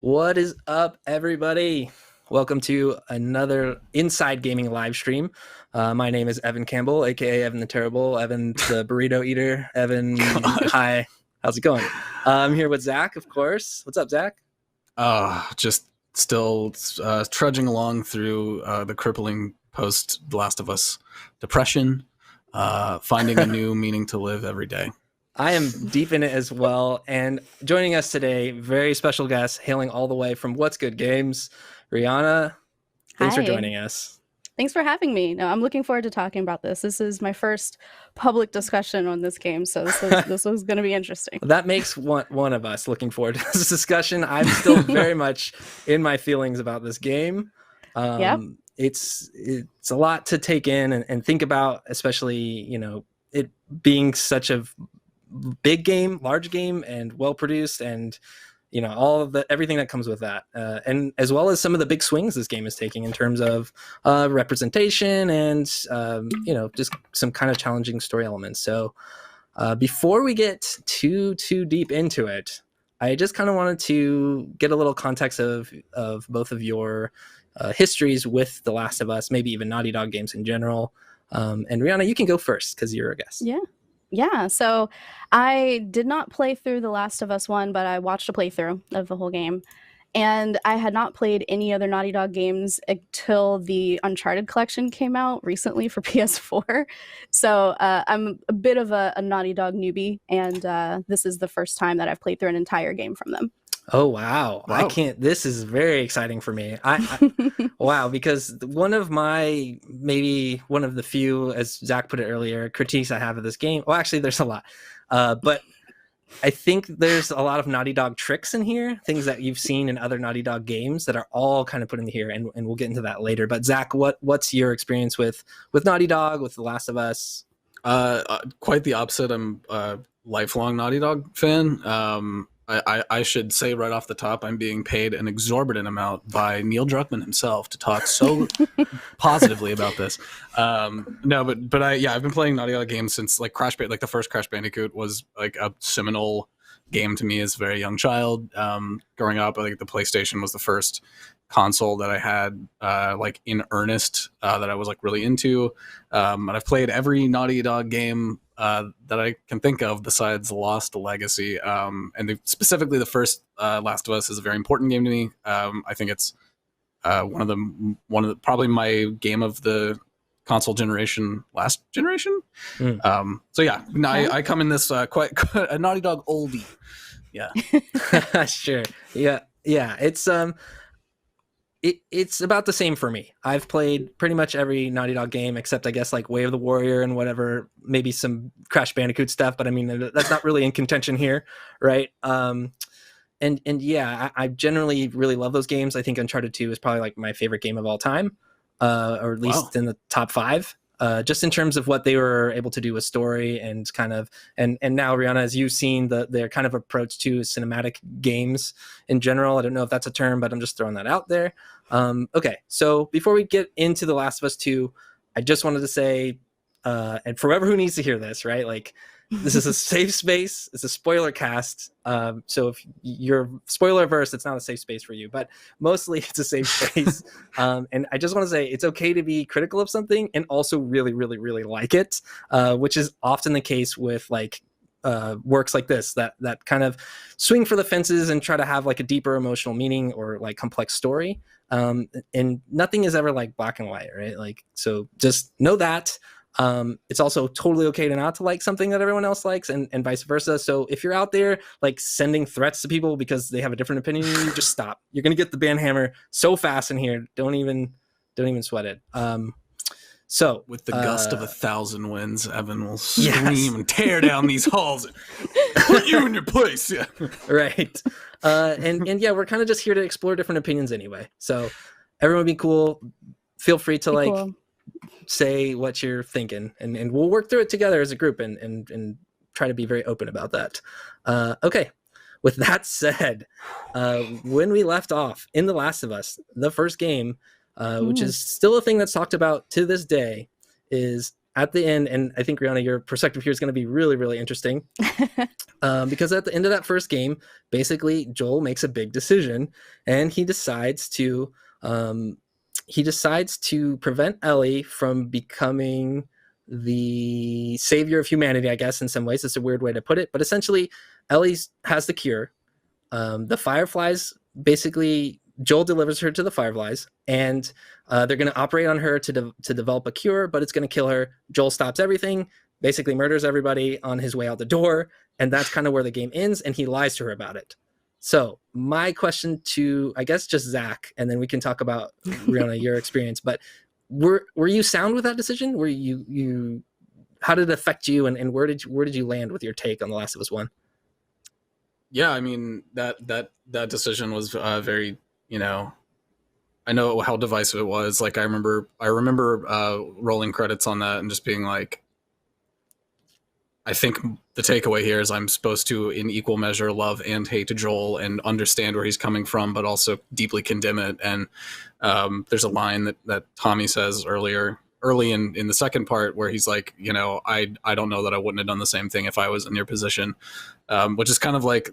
What is up, everybody? Welcome to another Inside Gaming live stream. My name is Evan Campbell, aka Evan the Terrible, Evan the Burrito Eater. Evan, God. hi, how's it going? I'm here with Zach, of course. What's up, Zach? Just still trudging along through the crippling post The Last of Us depression, finding a new meaning to live every day. I am deep in it as well. And joining us today, very special guest, hailing all the way from What's Good Games, Riana. Thanks for Hi. joining us. Thanks for having me. No, I'm looking forward to talking about this. This is my first public discussion on this game, so this is going to be interesting. That makes one of us looking forward to this discussion. I'm still very much in my feelings about this game. Yep. It's a lot to take in and think about, especially, it being such a big game, large game, and well produced, and all of everything that comes with that, and as well as some of the big swings this game is taking in terms of representation and just some kind of challenging story elements. So before we get too deep into it, I just kind of wanted to get a little context of both of your histories with The Last of Us, maybe even Naughty Dog games in general. And Riana, you can go first because you're a guest. Yeah. So I did not play through The Last of Us 1, but I watched a playthrough of the whole game. And I had not played any other Naughty Dog games until the Uncharted collection came out recently for PS4. So I'm a bit of a Naughty Dog newbie, and this is the first time that I've played through an entire game from them. Oh, wow. I can't. This is very exciting for me. Wow, because maybe one of the few, as Zach put it earlier, critiques I have of this game. Well, actually, there's a lot. But I think there's a lot of Naughty Dog tricks in here, things that you've seen in other Naughty Dog games that are all kind of put in here, and we'll get into that later. But Zach, what's your experience with Naughty Dog, with The Last of Us? Quite the opposite. I'm a lifelong Naughty Dog fan. I should say right off the top, I'm being paid an exorbitant amount by Neil Druckmann himself to talk so positively about this. No, but I've been playing Naughty Dog games since like the first Crash Bandicoot was like a seminal game to me as a very young child. Growing up, I think the PlayStation was the first console that I had like in earnest that I was like really into. And I've played every Naughty Dog game that I can think of besides Lost Legacy, and specifically the first Last of Us is a very important game to me. I think it's one of the probably my game of the console generation, last generation. So yeah, I come in this quite a Naughty Dog oldie. Yeah. Sure. Yeah. It's about the same for me. I've played pretty much every Naughty Dog game except, I guess, like Way of the Warrior and whatever, maybe some Crash Bandicoot stuff, but I mean, that's not really in contention here, right? And yeah, I generally really love those games. I think Uncharted 2 is probably like my favorite game of all time, or at least in the top 5. Just in terms of what they were able to do with story and kind of, and now Riana, as you've seen their kind of approach to cinematic games in general. I don't know if that's a term, but I'm just throwing that out there. Okay, so before we get into The Last of Us 2, I just wanted to say, and for whoever who needs to hear this, right? Like, this is a safe space. It's a spoiler cast. So if you're spoiler averse, it's not a safe space for you, but mostly it's a safe space. And I just want to say it's okay to be critical of something and also really, really, really like it, which is often the case with like works like this that kind of swing for the fences and try to have like a deeper emotional meaning or like complex story. And nothing is ever like black and white, right? Like, so just know that. It's also totally okay to not to like something that everyone else likes, and vice versa. So if you're out there like sending threats to people because they have a different opinion than you, just stop. You're gonna get the ban hammer so fast in here. Don't even sweat it. So with the gust of 1,000 winds, Evan will scream and tear down these halls and put you in your place. Yeah. Right. And yeah, we're kind of just here to explore different opinions anyway. So everyone be cool. Feel free to say what you're thinking, and we'll work through it together as a group and try to be very open about that. Okay. With that said, when we left off in The Last of Us, the first game, which is still a thing that's talked about to this day, is at the end, and I think Rihanna, your perspective here is going to be really, really interesting. Because at the end of that first game, basically Joel makes a big decision, and he decides to prevent Ellie from becoming the savior of humanity. I guess in some ways, it's a weird way to put it, but essentially, Ellie has the cure. The Fireflies, basically, Joel delivers her to the Fireflies, and they're going to operate on her to develop a cure, but it's going to kill her. Joel stops everything, basically murders everybody on his way out the door, and that's kind of where the game ends, and he lies to her about it. So my question to, I guess, just Zach, and then we can talk about, Rihanna, your experience, but were you sound with that decision? Were you how did it affect you, and where did you land with your take on The Last of Us 1? Yeah, I mean, that decision was very, I know how divisive it was. Like I remember rolling credits on that and just being like, I think the takeaway here is I'm supposed to, in equal measure, love and hate Joel and understand where he's coming from, but also deeply condemn it. And there's a line that Tommy says early in the second part where he's like, I don't know that I wouldn't have done the same thing if I was in your position, which is kind of like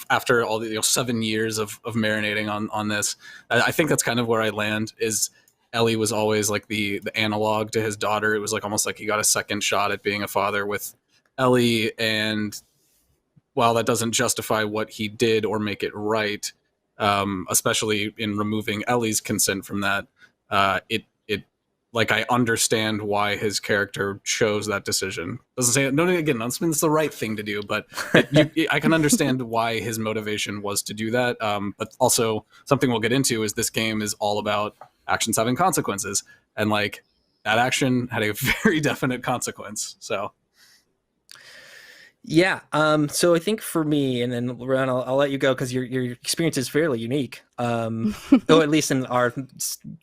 after all the 7 years of marinating on this, I think that's kind of where I land. Is Ellie was always like the analog to his daughter. It was like almost like he got a second shot at being a father with Ellie, and while that doesn't justify what he did or make it right, especially in removing Ellie's consent from that, it like I understand why his character chose that decision. Doesn't say no again. Doesn't mean it's the right thing to do, but I can understand why his motivation was to do that. But also something we'll get into is this game is all about actions having consequences, and like that action had a very definite consequence. So. Yeah. So I think for me, and then Ron, I'll let you go because your experience is fairly unique. Or at least in our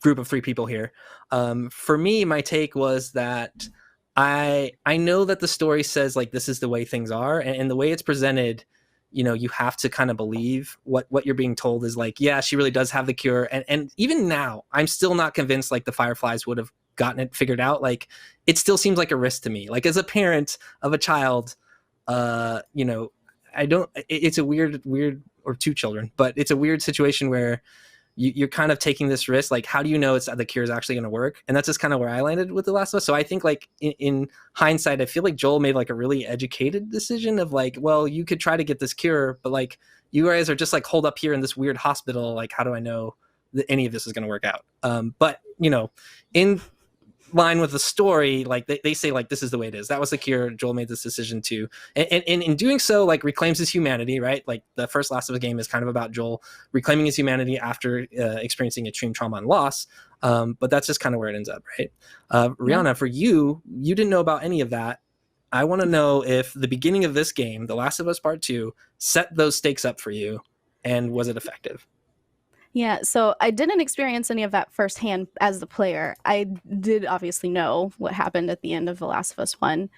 group of 3 people here. For me, my take was that I know that the story says like this is the way things are, and the way it's presented, you have to kind of believe what you're being told is like, yeah, she really does have the cure. And even now, I'm still not convinced like the Fireflies would have gotten it figured out. Like it still seems like a risk to me. Like as a parent of a child, I don't, it's a weird, or 2 children, but it's a weird situation where you're kind of taking this risk. Like, how do you know the cure is actually going to work? And that's just kind of where I landed with The Last of Us. So I think like in hindsight, I feel like Joel made like a really educated decision of like, well, you could try to get this cure, but like you guys are just like holed up here in this weird hospital. Like, how do I know that any of this is going to work out? But in line with the story, like they say like this is the way it is. That was the cure. Joel made this decision to, and in doing so, like reclaims his humanity, right? Like the first Last of Us game is kind of about Joel reclaiming his humanity after experiencing extreme trauma and loss. But that's just kind of where it ends up, right? Rihanna, for you didn't know about any of that. I want to know if the beginning of this game, The Last of Us Part 2, set those stakes up for you, and was it effective? Yeah, so I didn't experience any of that firsthand as the player. I did obviously know what happened at the end of The Last of Us 1,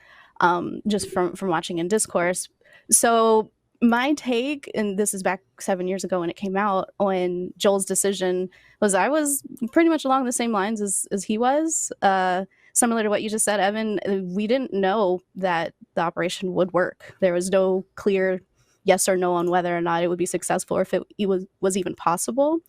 just from watching in discourse. So my take, and this is back 7 years ago when it came out, on Joel's decision, was I was pretty much along the same lines as he was. Similar to what you just said, Evan, we didn't know that the operation would work. There was no clear yes or no on whether or not it would be successful, or if it was even possible.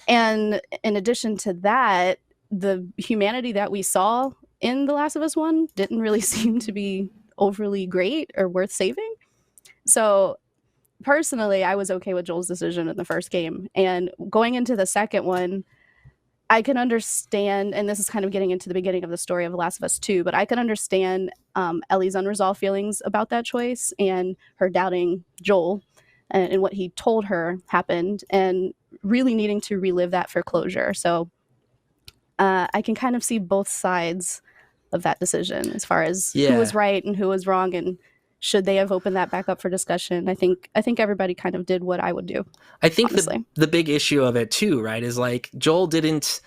And in addition to that, the humanity that we saw in The Last of Us 1 didn't really seem to be overly great or worth saving. So personally, I was okay with Joel's decision in the first game. And going into the second one, I can understand, and this is kind of getting into the beginning of the story of The Last of Us 2, but I can understand Ellie's unresolved feelings about that choice and her doubting Joel and what he told her happened, and really needing to relive that for closure. So I can kind of see both sides of that decision as far as who was right and who was wrong, and should they have opened that back up for discussion. I think everybody kind of did what I would do. I think the big issue of it too, right, is like Joel didn't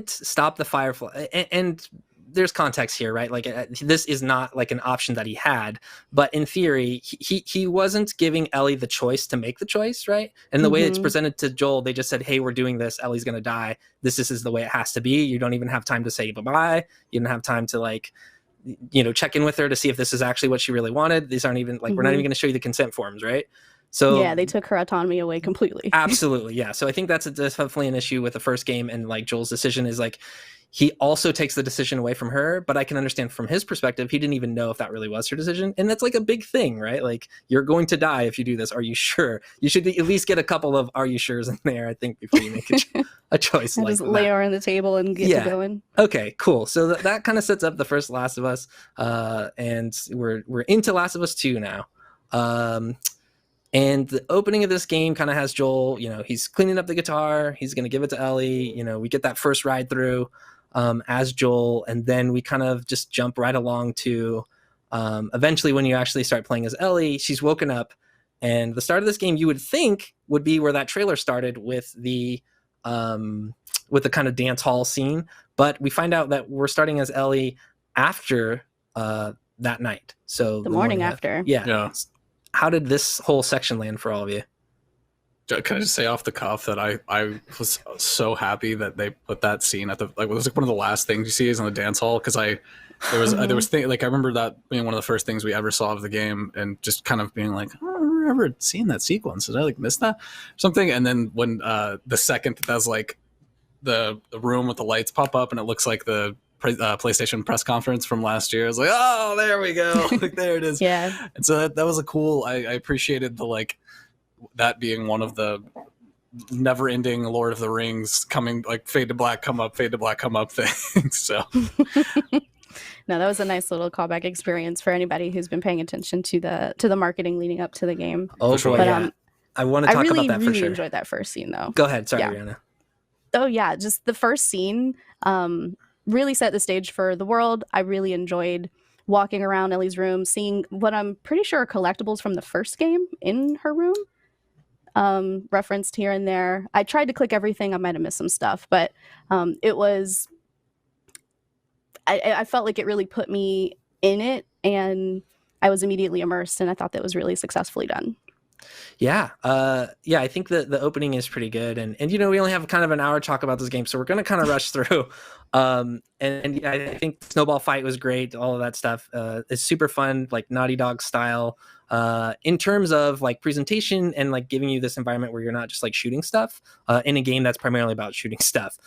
stop the Firefly, and there's context here, right? Like this is not like an option that he had, but in theory, he wasn't giving Ellie the choice to make the choice, right? And the way it's presented to Joel, they just said, "Hey, we're doing this. Ellie's gonna die. This is the way it has to be. You don't even have time to say bye-bye. You don't have time to like, check in with her to see if this is actually what she really wanted. These aren't even like we're not even going to show you the consent forms, right?" So yeah, they took her autonomy away completely. Absolutely, yeah. So I think that's definitely an issue with the first game, and like Joel's decision is like he also takes the decision away from her, but I can understand from his perspective, he didn't even know if that really was her decision, and that's like a big thing, right? Like you're going to die if you do this. Are you sure? You should at least get a couple of "Are you sure's" in there, I think, before you make a choice like just that. lay her on the table and get to going. Okay, cool. So that kind of sets up the first Last of Us, and we're into Last of Us 2 now. And the opening of this game kind of has Joel, he's cleaning up the guitar. He's going to give it to Ellie. We get that first ride through as Joel. And then we kind of just jump right along to eventually when you actually start playing as Ellie, she's woken up. And the start of this game, you would think, would be where that trailer started with the kind of dance hall scene. But we find out that we're starting as Ellie after that night. So the morning after. Yeah. How did this whole section land for all of you? Can I just say off the cuff that I was so happy that they put that scene at it was like one of the last things you see is in the dance hall, because I remember that being one of the first things we ever saw of the game, and just kind of being like, oh, I don't remember seeing that sequence. Did I like miss that or something? And then when the second that was like the room with the lights pop up and it looks like the PlayStation press conference from last year, I was like, oh, there we go. Like, there it is. Yeah. And so that was a cool, I appreciated the like that being one of the never ending Lord of the Rings coming, like fade to black, come up thing. So no, that was a nice little callback experience for anybody who's been paying attention to the marketing leading up to the game. Oh, sure. But, yeah. I want to talk about that for sure. I really enjoyed that first scene though. Go ahead. Sorry, Rihanna. Oh yeah, just the first scene really set the stage for the world. I really enjoyed walking around Ellie's room, seeing what I'm pretty sure are collectibles from the first game in her room, referenced here and there. I tried to click everything. I might have missed some stuff, but it was... I felt like it really put me in it, and I was immediately immersed, and I thought that was really successfully done. Yeah. I think the opening is pretty good. And we only have kind of an hour to talk about this game, so we're going to kind of rush through. And I think Snowball Fight was great. All of that stuff is super fun, like Naughty Dog style, in terms of like presentation and like giving you this environment where you're not just like shooting stuff in a game that's primarily about shooting stuff.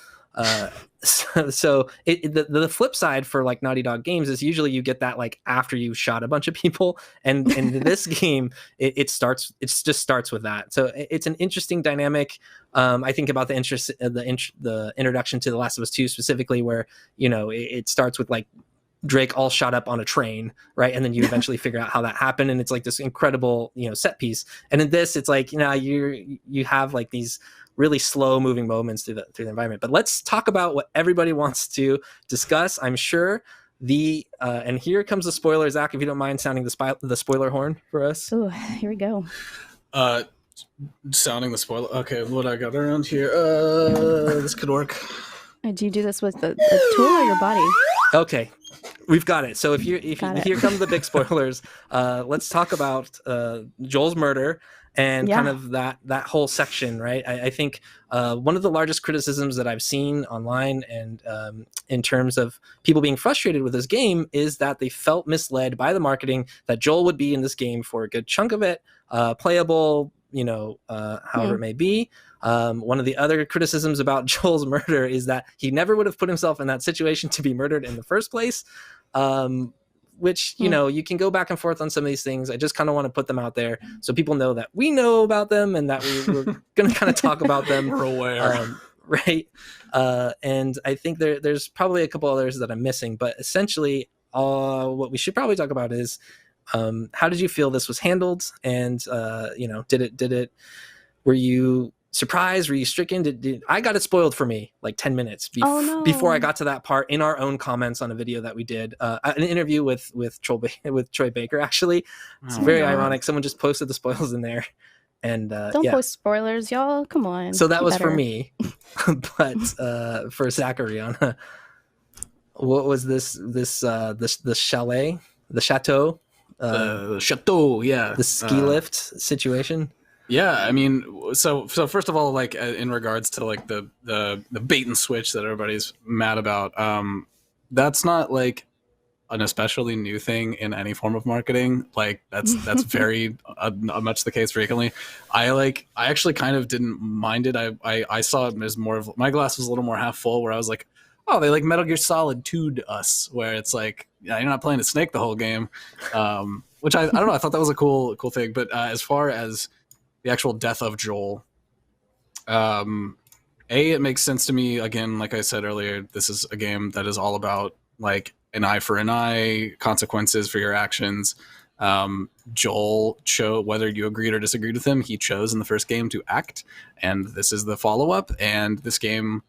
So the flip side for like Naughty Dog games is usually you get that like after you shot a bunch of people, and in this game it just starts with that. So it's an interesting dynamic. I think about the introduction to The Last of Us 2 specifically, where it starts with like Drake all shot up on a train, right? And then you eventually figure out how that happened, and it's like this incredible set piece. And in this, it's like you have like these really slow moving moments through the environment. But let's talk about what everybody wants to discuss. I'm sure and here comes the spoiler. Zach, if you don't mind sounding the spoiler horn for us. Oh, here we go. Sounding the spoiler. Okay, what I got around here. This could work. Do you do this with the tool or your body? Okay, we've got it. So here come the big spoilers. Let's talk about Joel's murder and kind of that whole section, right? I think one of the largest criticisms that I've seen online and in terms of people being frustrated with this game is that they felt misled by the marketing that Joel would be in this game for a good chunk of it, playable, however it may be. One of the other criticisms about Joel's murder is that he never would have put himself in that situation to be murdered in the first place. Which, you can go back and forth on some of these things. I just kind of want to put them out there so people know that we know about them and that we're going to kind of talk about them. We're aware. Right. And I think there's probably a couple others that I'm missing, but essentially what we should probably talk about is how did you feel this was handled? And, were you surprised? Were you stricken? I got it spoiled for me like 10 minutes before I got to that part in our own comments on a video that we did, an interview with Troy Baker. Actually, it's very ironic. Someone just posted the spoils in there, and don't post spoilers, y'all. Come on. So that was for me, but for Zach or Rihanna, what was the chalet, the chateau, Chateau, yeah, the ski lift situation? Yeah, I mean, so first of all, like in regards to like the bait and switch that everybody's mad about, that's not like an especially new thing in any form of marketing. Like that's very much the case frequently. I actually kind of didn't mind it. I saw it as more of, my glass was a little more half full, where I was like, oh, they like Metal Gear Solid 2'd us, where it's like, yeah, you're not playing a Snake the whole game, which I don't know. I thought that was a cool thing. But as far as the actual death of Joel, it makes sense to me. Again, like I said earlier, this is a game that is all about like an eye for an eye, consequences for your actions. Joel chose, whether you agreed or disagreed with him, he chose in the first game to act, and this is the follow-up, and this game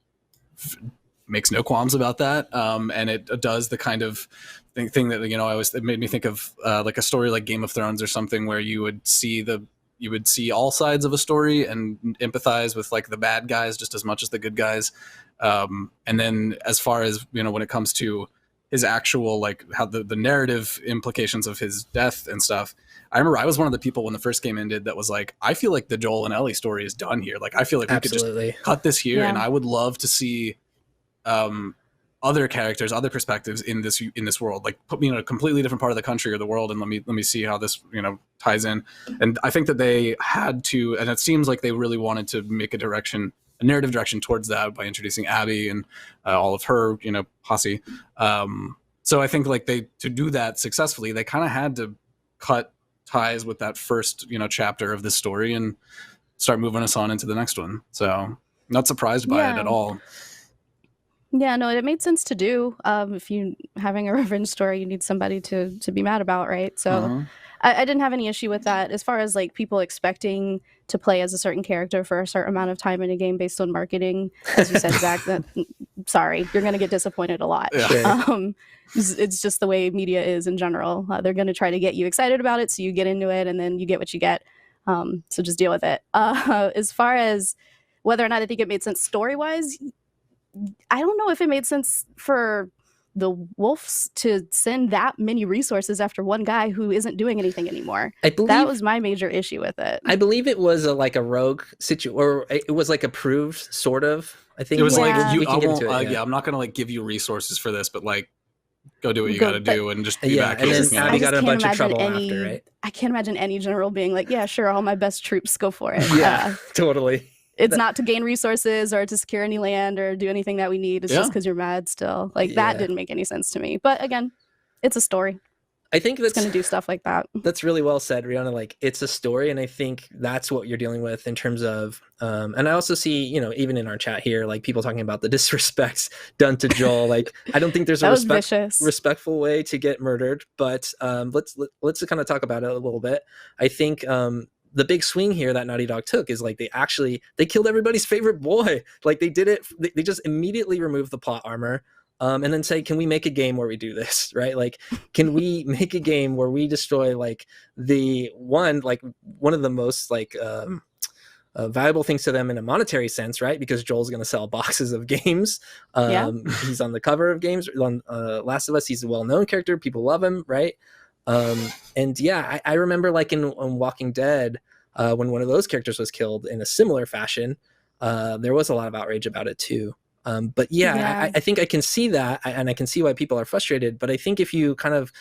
makes no qualms about that, and it does the kind of thing that, you know, it made me think of like a story like Game of Thrones or something, where you would see all sides of a story and empathize with like the bad guys just as much as the good guys. And then as far as, you know, when it comes to his actual, like how the narrative implications of his death and stuff, I remember I was one of the people when the first game ended that was like, I feel like the Joel and Ellie story is done here. Like, I feel like we could just cut this here, and I would love to see other characters, other perspectives in this world. Like, put me in a completely different part of the country or the world, and let me see how this, you know, ties in. And I think that they had to, and it seems like they really wanted to make a narrative direction towards that by introducing Abby and all of her, you know, posse. So I think like to do that successfully, they kind of had to cut ties with that first, you know, chapter of this story and start moving us on into the next one. So not surprised by it at all. Yeah, no, it made sense to do. If you having a revenge story, you need somebody to be mad about, right? So I didn't have any issue with that. As far as like people expecting to play as a certain character for a certain amount of time in a game based on marketing, as you said, Zach, sorry, you're going to get disappointed a lot. Yeah. It's just the way media is in general. They're going to try to get you excited about it, so you get into it, and then you get what you get. So just deal with it. As far as whether or not I think it made sense story-wise, I don't know if it made sense for the Wolves to send that many resources after one guy who isn't doing anything anymore. I believe that was my major issue with it. I believe it was like a rogue situation, or it was like approved, sort of. I think it was like I'm not gonna like give you resources for this, but like go do what you gotta do and just be back. And then Abby got in a bunch of trouble after, right? I can't imagine any general being like, yeah, sure, all my best troops, go for it. Yeah, totally. It's not to gain resources or to secure any land or do anything that we need. It's just because you're mad still. Like, that didn't make any sense to me. But again, it's a story. I think that's going to do stuff like that. That's really well said, Rihanna. Like, it's a story, and I think that's what you're dealing with in terms of. And I also see, you know, even in our chat here, like people talking about the disrespects done to Joel. Like, I don't think there's a respectful way to get murdered. But let's kind of talk about it a little bit. I think. The big swing here that Naughty Dog took is like they killed everybody's favorite boy. Like they did it. They just immediately removed the plot armor, and then say, can we make a game where we do this, right? Like, can we make a game where we destroy like one of the most like valuable things to them in a monetary sense, right? Because Joel's going to sell boxes of games. He's on the cover of games. On Last of Us, he's a well-known character. People love him, right? And yeah, I remember like in Walking Dead, when one of those characters was killed in a similar fashion, there was a lot of outrage about it too. But I think I can see that, and I can see why people are frustrated. But I think if you kind of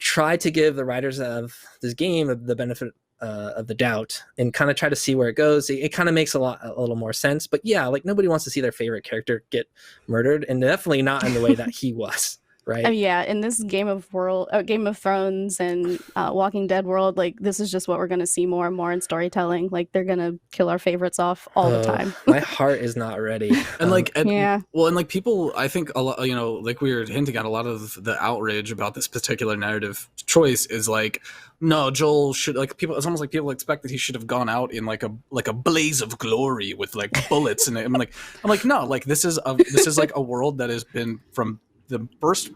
try to give the writers of this game the benefit of the doubt and kind of try to see where it goes, it kind of makes a little more sense. But yeah, like nobody wants to see their favorite character get murdered, and definitely not in the way that he was. Right. I mean, yeah, in this Game of Thrones and Walking Dead world, like this is just what we're going to see more and more in storytelling. Like they're going to kill our favorites off all the time. My heart is not ready. And and people, I think a lot, you know, like we were hinting at, a lot of the outrage about this particular narrative choice is like, no, Joel should, like, people, it's almost like people expect that he should have gone out in like a blaze of glory with like bullets, and I'm like no, like this is like a world that has been from the first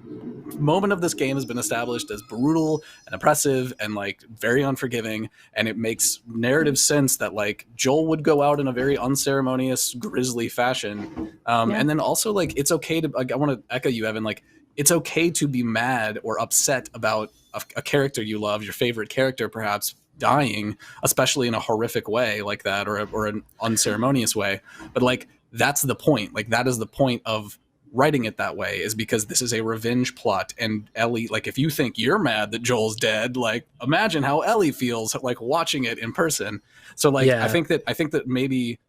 moment of this game has been established as brutal and oppressive and like very unforgiving, and it makes narrative sense that like Joel would go out in a very unceremonious, grisly fashion. And then also like it's okay to, like, I want to echo you, Evan, like it's okay to be mad or upset about a character you love, your favorite character perhaps, dying, especially in a horrific way like that, or an unceremonious way. But like that's the point. Like that is the point of writing it that way, is because this is a revenge plot. And Ellie, like if you think you're mad that Joel's dead, like imagine how Ellie feels like watching it in person. So like I think that maybe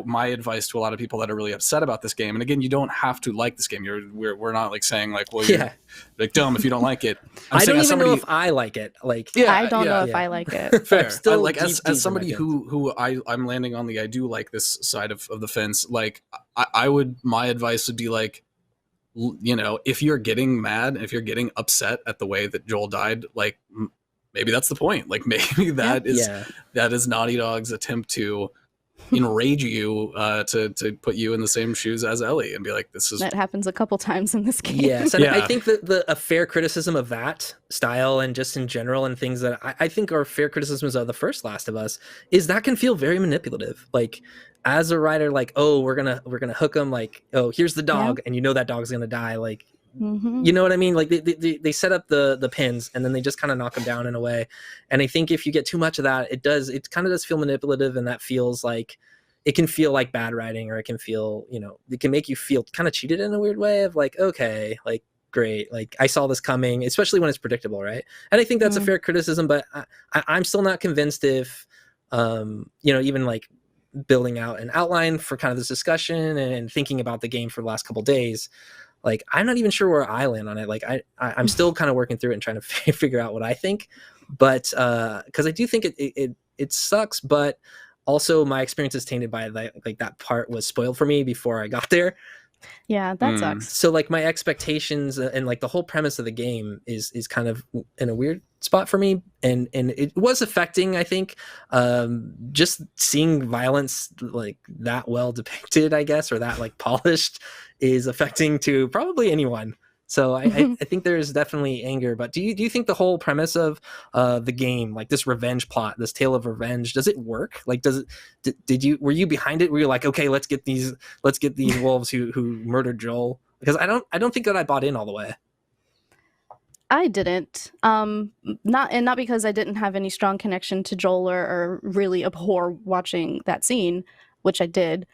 my advice to a lot of people that are really upset about this game, and again, you don't have to like this game. We're not like saying like, well, you're like dumb if you don't like it. I don't even know if I like it. Like, I don't know if I like it. Fair. Still like deep as somebody who I'm landing on the I do like this side of the fence. Like my advice would be like, you know, if you're getting mad, if you're getting upset at the way that Joel died, like maybe that's the point. Like maybe that is Naughty Dog's attempt to enrage you, to put you in the same shoes as Ellie and be like, this is, that happens a couple times in this game. Yes, and I think that a fair criticism of that style and just in general and things that I think are fair criticisms of the first Last of Us is that can feel very manipulative. Like as a writer, like, oh, we're gonna hook him, like, oh, here's the dog, and you know that dog's gonna die, like, you know what I mean? Like they set up the pins and then they just kind of knock them down in a way. And I think if you get too much of that, it kind of does feel manipulative, and that feels like it can feel like bad writing, or it can feel, you know, it can make you feel kind of cheated in a weird way of like, okay, like great, like I saw this coming, especially when it's predictable, right? And I think that's a fair criticism, but I'm still not convinced if, you know, even like building out an outline for kind of this discussion and thinking about the game for the last couple of days, like I'm not even sure where I land on it. Like I'm still kind of working through it and trying to figure out what I think, but because I do think it sucks, but also my experience is tainted by like that part was spoiled for me before I got there. Yeah, that sucks. So like my expectations and like the whole premise of the game is kind of in a weird spot for me, and it was affecting, I think, just seeing violence like that well depicted, I guess, or that like polished is affecting to probably anyone. So I think there's definitely anger, but do you think the whole premise of the game, like this revenge plot, this tale of revenge, does it work? Like, were you behind it? Were you like, okay, let's get these wolves who murdered Joel? Because I don't think that I bought in all the way. I didn't. Not because I didn't have any strong connection to Joel or really abhor watching that scene, which I did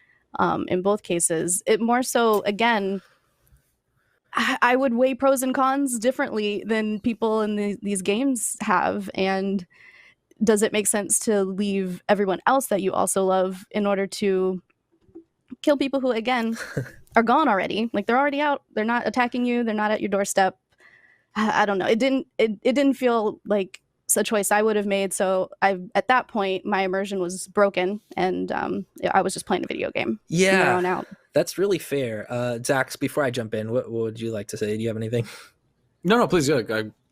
in both cases. It more so, again, I would weigh pros and cons differently than people in these games have. And does it make sense to leave everyone else that you also love in order to kill people who, again, are gone already? Like they're already out. They're not attacking you. They're not at your doorstep. I don't know. It didn't feel like a choice I would have made. So at that point, my immersion was broken, and I was just playing a video game. Yeah. From there on out. That's really fair. Zax, before I jump in, what would you like to say? Do you have anything? No, please. Yeah,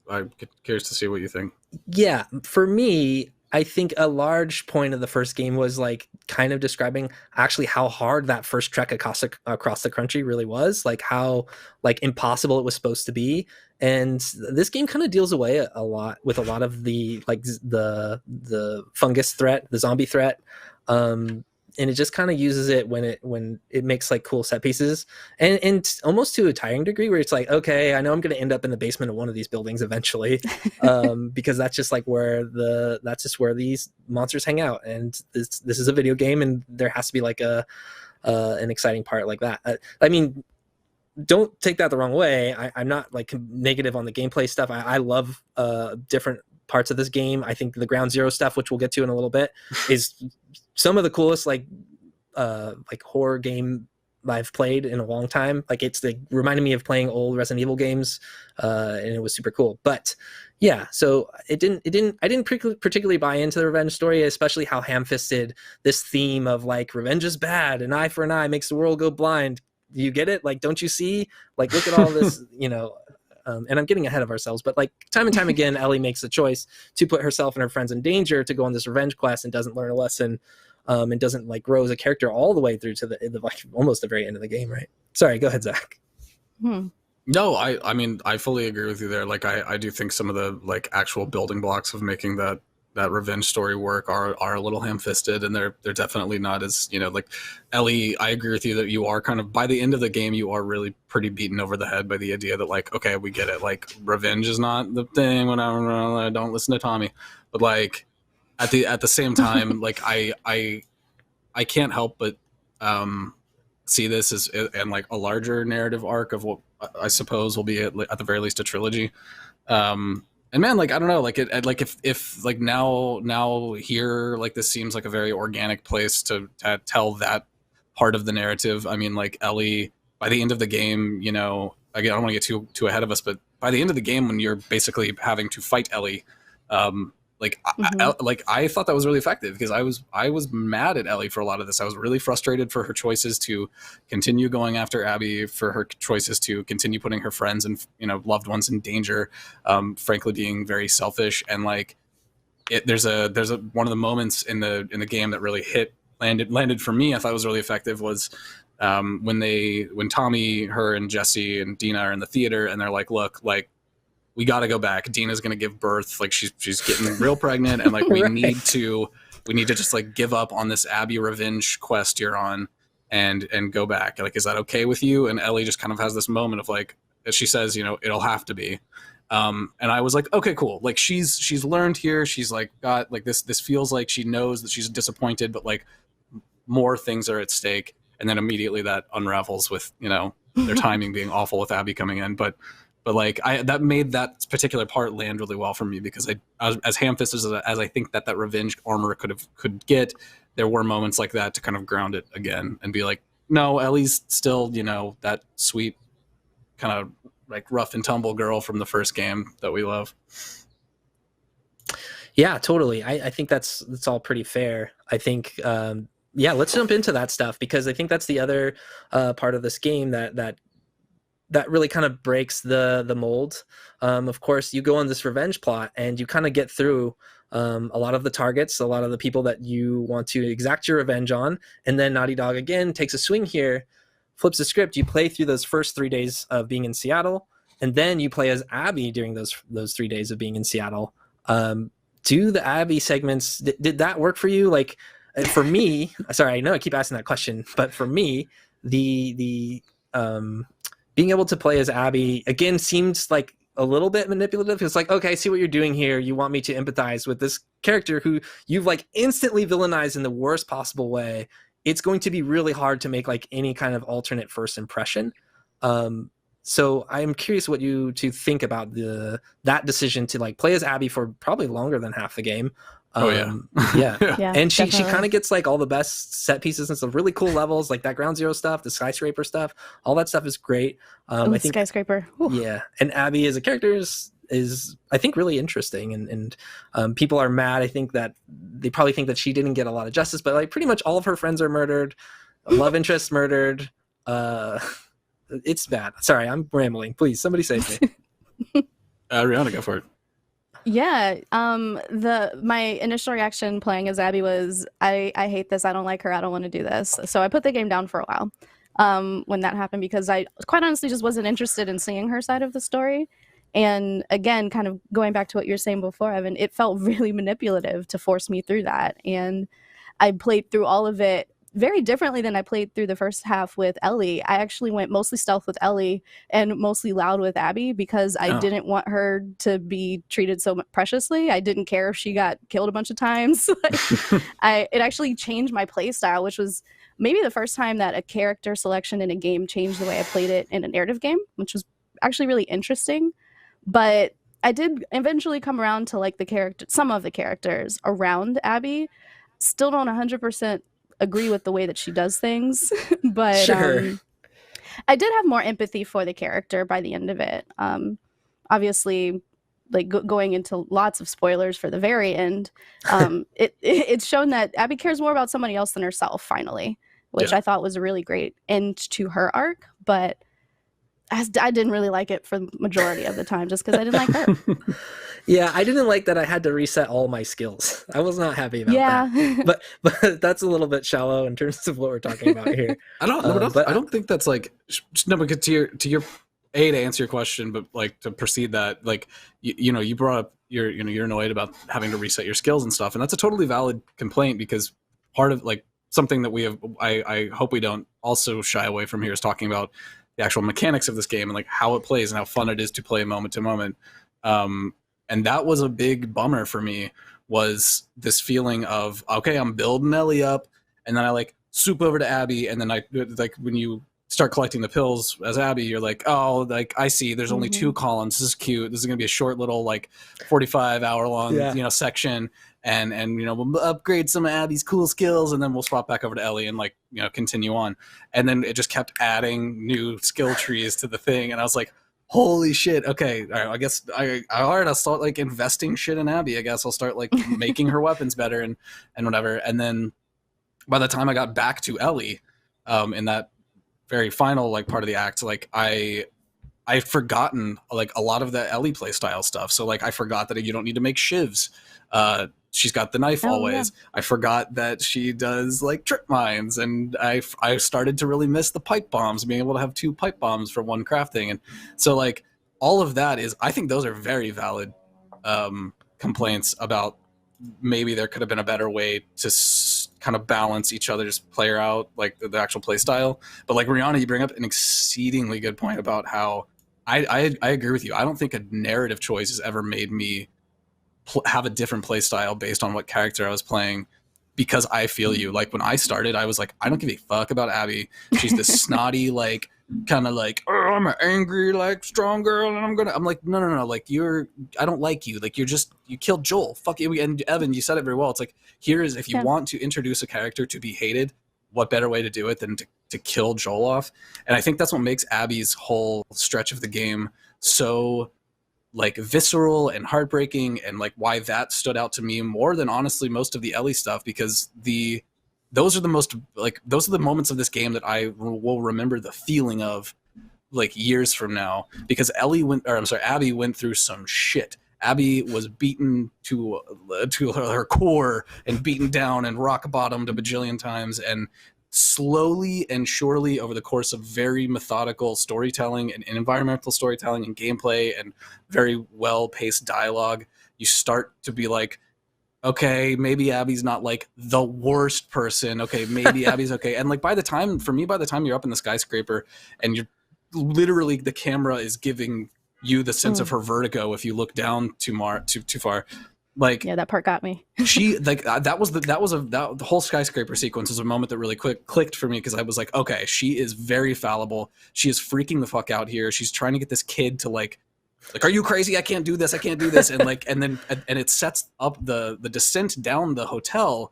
I'm curious to see what you think. Yeah, for me, I think a large point of the first game was like kind of describing actually how hard that first trek across the country really was, like how like impossible it was supposed to be. And this game kind of deals away a lot with a lot of the like the fungus threat, the zombie threat. And it just kind of uses it when it makes like cool set pieces and almost to a tiring degree where it's like, okay, I know I'm going to end up in the basement of one of these buildings eventually, because that's just where these monsters hang out. And this is a video game, and there has to be like an exciting part like that. I mean, don't take that the wrong way. I'm not like negative on the gameplay stuff. I love different parts of this game. I think the Ground Zero stuff, which we'll get to in a little bit, is some of the coolest like horror game I've played in a long time. Like it's like reminded me of playing old Resident Evil games, and it was super cool. But yeah, so I didn't particularly buy into the revenge story, especially how ham-fisted this theme of like revenge is bad, an eye for an eye makes the world go blind. You get it? Like, don't you see? Like, look at all this, you know. And I'm getting ahead of ourselves, but like time and time again, Ellie makes the choice to put herself and her friends in danger to go on this revenge quest and doesn't learn a lesson, and doesn't like grow as a character all the way through to the like almost the very end of the game, right? Sorry, go ahead, Zach. No, I mean, I fully agree with you there. Like, I do think some of the like actual building blocks of making that revenge story work are a little ham-fisted, and they're definitely not as, like Ellie. I agree with you that you are kind of, by the end of the game, you are really pretty beaten over the head by the idea that, like, okay, we get it. Like, revenge is not the thing. When I don't listen to Tommy, but like at the same time, like I can't help but see this as and like a larger narrative arc of what I suppose will be at the very least a trilogy. And man, like I don't know, like like if like now here, like this seems like a very organic place to tell that part of the narrative. I mean, like Ellie, by the end of the game, again, I don't want to get too ahead of us, but by the end of the game, when you're basically having to fight Ellie, like I thought that was really effective, because I was mad at Ellie for a lot of this. I was really frustrated for her choices to continue going after Abby, for her choices to continue putting her friends and loved ones in danger, frankly being very selfish. And like there's a one of the moments in the game that really landed for me. I thought was really effective was when Tommy, her, and Jesse and Dina are in the theater, and they're like, look, like, we got to go back. Dina's going to give birth. Like she's getting real pregnant, and like we Right. need to just like give up on this Abby revenge quest you're on and go back. Like, is that okay with you? And Ellie just kind of has this moment of like, as she says, it'll have to be. And I was like, okay, cool. Like she's learned here. She's like got like this feels like she knows that she's disappointed, but like more things are at stake. And then immediately that unravels with, their timing being awful with Abby coming in. But like that made that particular part land really well for me, because I was, as ham-fisted as I think that revenge armor could get, there were moments like that to kind of ground it again and be like, no, Ellie's still, that sweet kind of like rough and tumble girl from the first game that we love. Yeah, totally. I think that's all pretty fair. I think, yeah, let's jump into that stuff, because I think that's the other part of this game that really kind of breaks the mold. Of course, you go on this revenge plot and you kind of get through a lot of the targets, a lot of the people that you want to exact your revenge on. And then Naughty Dog again takes a swing here, flips the script. You play through those first 3 days of being in Seattle, and then you play as Abby during those 3 days of being in Seattle. Do the Abby segments, did that work for you? Like, for me, sorry, I know I keep asking that question, but for me, the being able to play as Abby again seems like a little bit manipulative. It's like, okay, I see what you're doing here. You want me to empathize with this character who you've like instantly villainized in the worst possible way. It's going to be really hard to make like any kind of alternate first impression. So I'm curious what you to think about that decision to like play as Abby for probably longer than half the game. Yeah. Yeah, And she definitely. kind of gets like all the best set pieces and some really cool levels, like that Ground Zero stuff, the skyscraper stuff, all that stuff is great. Ooh, I think skyscraper. Ooh. yeah, and Abby as a character is I think really interesting, and people are mad. I think that they probably think that she didn't get a lot of justice, but like pretty much all of her friends are murdered, love interest murdered. It's bad. Sorry, I'm rambling. Please, somebody save me. Rihanna, go for it. Yeah, my initial reaction playing as Abby was, I hate this, I don't like her, I don't want to do this. So I put the game down for a while when that happened, because I quite honestly just wasn't interested in seeing her side of the story. And again, kind of going back to what you were saying before, Evan, it felt really manipulative to force me through that. And I played through all of it very differently than I played through the first half with Ellie. I actually went mostly stealth with Ellie and mostly loud with Abby, because I didn't want her to be treated so preciously. I didn't care if she got killed a bunch of times. It actually changed my play style, which was maybe the first time that a character selection in a game changed the way I played it in a narrative game, which was actually really interesting. But I did eventually come around to like some of the characters around Abby. Still don't 100% agree with the way that she does things, but Sure. I did have more empathy for the character by the end of it. Obviously, like going into lots of spoilers for the very end, it's shown that Abby cares more about somebody else than herself finally, which I thought was a really great end to her arc. But I didn't really like it for the majority of the time, just because I didn't like her. Yeah, I didn't like that I had to reset all my skills. I was not happy about that. But that's a little bit shallow in terms of what we're talking about here. I don't think that's like, no, because to your to answer your question, but like to proceed that, like you brought up you're annoyed about having to reset your skills and stuff, and that's a totally valid complaint, because part of like something that we have, I hope we don't also shy away from here, is talking about the actual mechanics of this game and like how it plays and how fun it is to play moment to moment. And that was a big bummer for me, was this feeling of, okay, I'm building Ellie up, and then I like swoop over to Abby, and then I like when you start collecting the pills as Abby, you're like, oh, like I see there's only 2 columns. This is cute. This is gonna be a short little like 45-hour long section, and we'll upgrade some of Abby's cool skills, and then we'll swap back over to Ellie and like continue on. And then it just kept adding new skill trees to the thing, and I was like, holy shit, okay, all right, I guess I'll start like investing shit in Abby. I guess I'll start like making her weapons better and whatever. And then by the time I got back to Ellie, in that very final like part of the act, like I'd forgotten like a lot of the Ellie playstyle stuff. So like I forgot that you don't need to make shivs. She's got the knife always. Yeah. I forgot that she does like trip mines, and I started to really miss the pipe bombs, being able to have 2 pipe bombs for one crafting. And so like all of that is, I think those are very valid complaints about maybe there could have been a better way to kind of balance each other's player out, like the actual play style. But like Rihanna, you bring up an exceedingly good point about how I agree with you. I don't think a narrative choice has ever made me have a different play style based on what character I was playing, because I feel you. Like when I started, I was like, I don't give a fuck about Abby. She's this snotty, like kind of like, oh, I'm an angry, like strong girl, and I'm like, no, like I don't like you. Like you killed Joel. Fuck you. And Evan, you said it very well. It's like, if you want to introduce a character to be hated, what better way to do it than to kill Joel off? And I think that's what makes Abby's whole stretch of the game so like visceral and heartbreaking, and like why that stood out to me more than honestly most of the Ellie stuff, because those are the moments of this game that I will remember the feeling of like years from now, because Abby went through some shit. Abby was beaten to her core and beaten down and rock bottomed a bajillion times, and slowly and surely over the course of very methodical storytelling and environmental storytelling and gameplay and very well-paced dialogue, you start to be like, okay, maybe Abby's not like the worst person. Okay, maybe Abby's okay. And like by the time you're up in the skyscraper and you're literally, the camera is giving you the sense of her vertigo if you look down too far. Like, yeah, that part got me. She like the whole skyscraper sequence is a moment that really clicked for me, because I was like, okay, she is very fallible. She is freaking the fuck out here. She's trying to get this kid to like, are you crazy? I can't do this. And like, and it sets up the descent down the hotel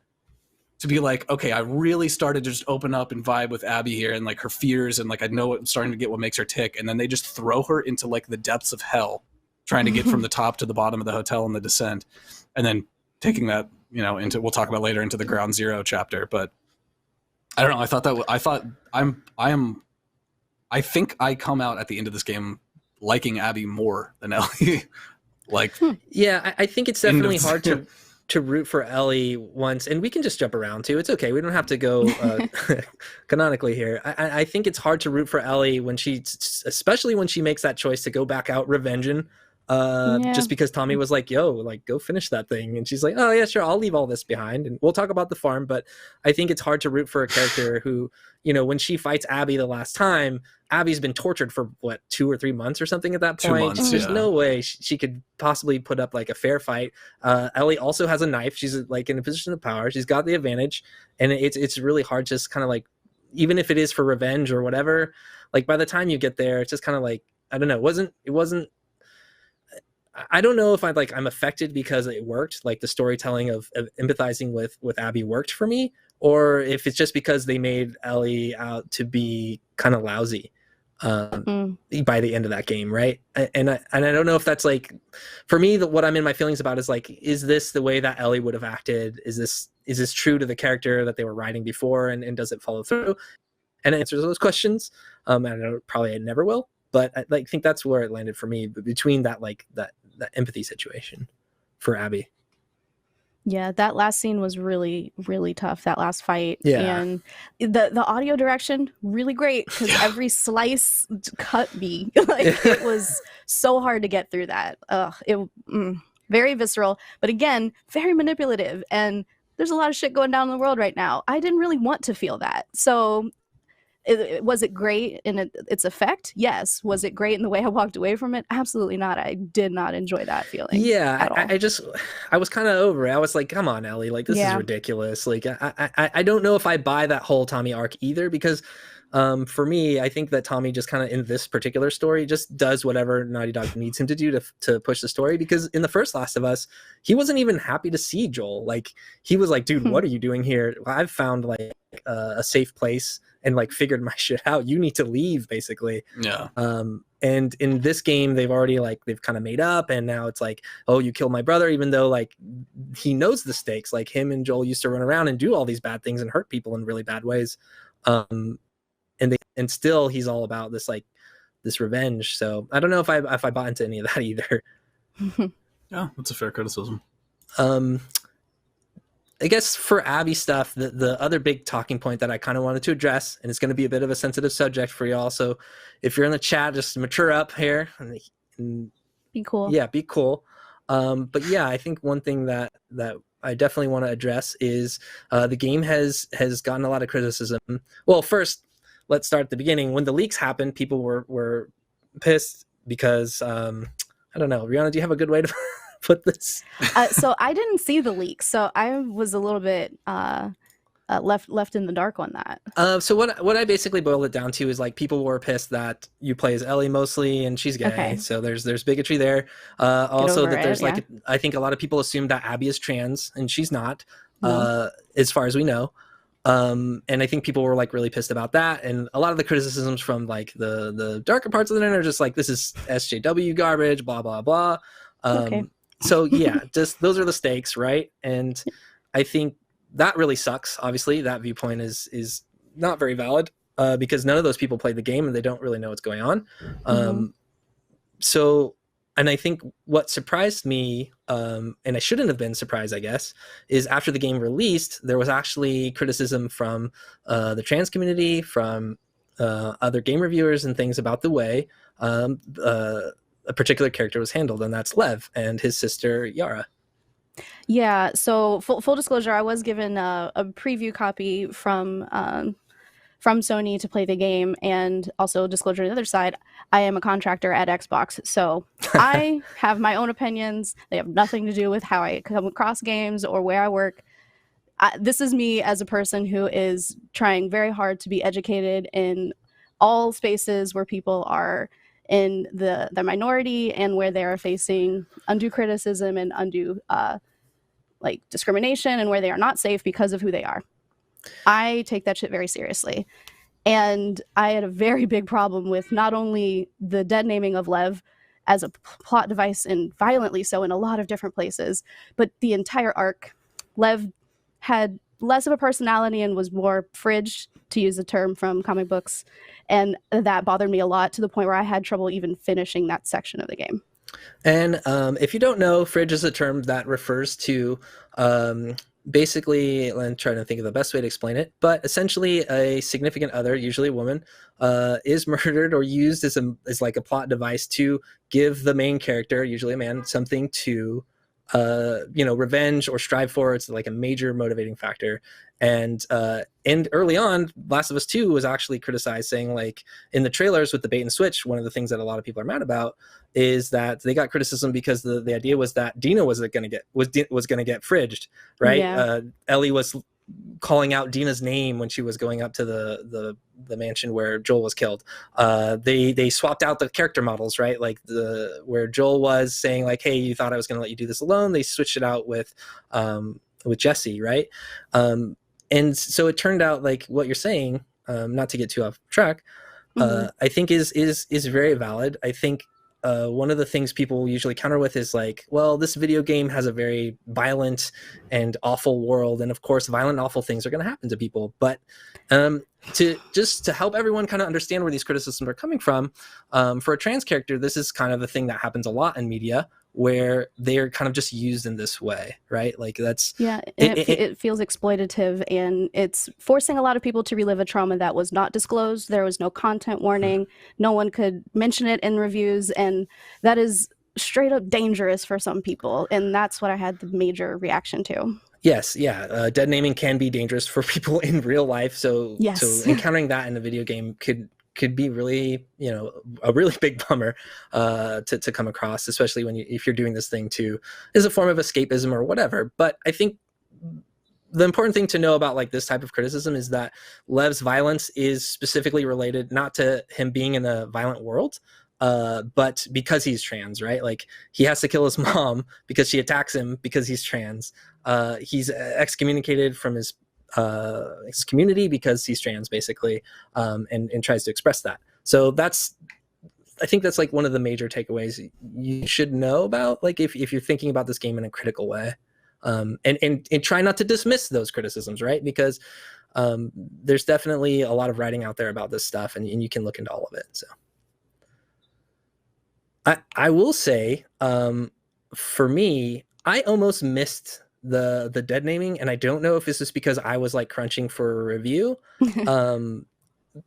to be like, okay, I really started to just open up and vibe with Abby here, and like her fears, and like I know I'm starting to get what makes her tick. And then they just throw her into like the depths of hell, trying to get from the top to the bottom of the hotel in the descent, and then taking that into, we'll talk about later, into the ground zero chapter. But I don't know. I think I come out at the end of this game liking Abby more than Ellie. Like, yeah, I think it's definitely hard to root for Ellie once, and we can just jump around too. It's okay. We don't have to go canonically here. I think it's hard to root for Ellie especially when she makes that choice to go back out revenging. Just because Tommy was like, yo, like go finish that thing, and she's like, oh yeah, sure, I'll leave all this behind and we'll talk about the farm. But I think it's hard to root for a character who, when she fights Abby the last time, Abby's been tortured for what, 2 or 3 months or something at that point. 2 months, there's no way she could possibly put up like a fair fight. Ellie also has a knife. She's like in a position of power. She's got the advantage, and it's really hard, just kind of like, even if it is for revenge or whatever, like by the time you get there, it's just kind of like, I don't know, it wasn't I don't know if I'm affected because it worked, like the storytelling of empathizing with Abby worked for me, or if it's just because they made Ellie out to be kind of lousy by the end of that game, right? And I don't know if that's like, for me, what I'm in my feelings about is like, is this the way that Ellie would have acted? Is this true to the character that they were writing before, and does it follow through? And it answers those questions. I know probably it never will, but I think that's where it landed for me, between that empathy situation for Abby. Yeah, that last scene was really, really tough, that last fight. Yeah. And the audio direction, really great, because every slice cut me. Like, it was so hard to get through that. Very visceral, but again, very manipulative. And there's a lot of shit going down in the world right now. I didn't really want to feel that. So was it great in its effect? Yes. Was it great in the way I walked away from it? Absolutely not. I did not enjoy that feeling. Yeah, at all. I was kind of over it. I was like, come on, Ellie, like this is Yeah. ridiculous. Like I don't know if I buy that whole Tommy arc either, because for me, I think that Tommy just kind of in this particular story just does whatever Naughty Dog needs him to do to push the story. Because in the first Last of Us, he wasn't even happy to see Joel. Like he was like, dude, what are you doing here? I've found like a safe place and like figured my shit out. You need to leave, basically. Yeah. And in this game, they've kind of made up, and now it's like, oh, you killed my brother, even though like he knows the stakes. Like him and Joel used to run around and do all these bad things and hurt people in really bad ways. And still he's all about this like this revenge. So I don't know if I bought into any of that either. Yeah, that's a fair criticism. I guess for Abby stuff, the other big talking point that I kind of wanted to address, and it's going to be a bit of a sensitive subject for y'all. So if you're in the chat, just mature up here and Be cool. yeah, be cool. But yeah, I think one thing that I definitely want to address is the game has gotten a lot of criticism. Well, first, let's start at the beginning. When the leaks happened, people were pissed because I don't know. Rihanna, do you have a good way to put this? So I didn't see the leak, so I was a little bit left in the dark on that. So what I basically boiled it down to is like people were pissed that you play as Ellie mostly and she's gay. Okay. So there's bigotry there. Also over that there's it, like yeah. I think a lot of people assume that Abby is trans and she's not, as far as we know. And I think people were like really pissed about that. And a lot of the criticisms from like the darker parts of the internet are just like, this is SJW garbage, blah, blah, blah. Okay. So yeah, just those are the stakes, right? And I think that really sucks. Obviously, that viewpoint is not very valid because none of those people played the game and they don't really know what's going on. So, and I think what surprised me, and I shouldn't have been surprised, I guess, is after the game released, there was actually criticism from the trans community, from other game reviewers and things about the way a particular character was handled, and that's Lev and his sister Yara. Yeah, so full disclosure, I was given a preview copy from Sony to play the game, and also disclosure on the other side, I am a contractor at Xbox, so I have my own opinions. They have nothing to do with how I come across games or where I work. This is me as a person who is trying very hard to be educated in all spaces where people are in the minority and where they are facing undue criticism and undue like discrimination, and where they are not safe because of who they are. I take that shit very seriously. And I had a very big problem with not only the dead naming of Lev as a plot device, and violently so in a lot of different places, but the entire arc. Lev had less of a personality and was more fridged, to use a term from comic books. And that bothered me a lot, to the point where I had trouble even finishing that section of the game. And if you don't know, fridge is a term that refers to basically, I'm trying to think of the best way to explain it, but essentially a significant other, usually a woman, is murdered or used as like a plot device to give the main character, usually a man, something to revenge or strive for. It's like a major motivating factor. And early on, Last of Us 2 was actually criticized, saying like in the trailers with the bait and switch, one of the things that a lot of people are mad about is that they got criticism because the idea was that Dina was going to get fridged, right? Yeah. Ellie was calling out Dina's name when she was going up to the mansion where Joel was killed. They swapped out the character models, right? Like where Joel was saying like, "Hey, you thought I was going to let you do this alone." They switched it out with Jesse, right? And so it turned out like what you're saying, not to get too off track, I think is very valid. I think one of the things people usually counter with is like, well, this video game has a very violent and awful world, and of course violent and awful things are going to happen to people. But to help everyone kind of understand where these criticisms are coming from, for a trans character, this is kind of a thing that happens a lot in media, where they're kind of just used in this way, right? Like that's it feels exploitative, and it's forcing a lot of people to relive a trauma that was not disclosed. There was no content warning. No one could mention it in reviews, and that is straight up dangerous for some people, and that's what I had the major reaction to. Yes, yeah. Dead naming can be dangerous for people in real life. So, Yes. so encountering that in a video game could be really, a really big bummer to come across, especially if you're doing this thing as a form of escapism or whatever. But I think the important thing to know about like this type of criticism is that Lev's violence is specifically related not to him being in a violent world, but because he's trans, right? Like he has to kill his mom because she attacks him because he's trans. He's excommunicated from his community because he's trans, basically, and tries to express that. So I think that's like one of the major takeaways you should know about, like if you're thinking about this game in a critical way, and try not to dismiss those criticisms, right? Because there's definitely a lot of writing out there about this stuff, and you can look into all of it. So I will say, for me, I almost missed the dead naming, and I don't know if this is because I was like crunching for a review,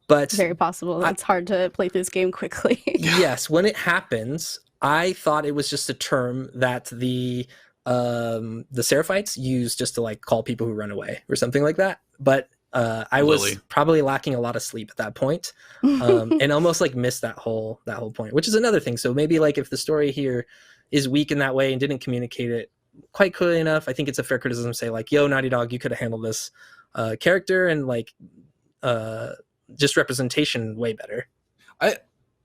but very possible. It's hard to play through this game quickly. Yes, when it happens, I thought it was just a term that the Seraphites use just to like call people who run away or something like that. But I was probably lacking a lot of sleep at that point, and almost like missed that whole point, which is another thing. So maybe like if the story here is weak in that way and didn't communicate it quite clearly enough, I think it's a fair criticism to say like, yo, Naughty Dog, you could have handled this character and like just representation way better. I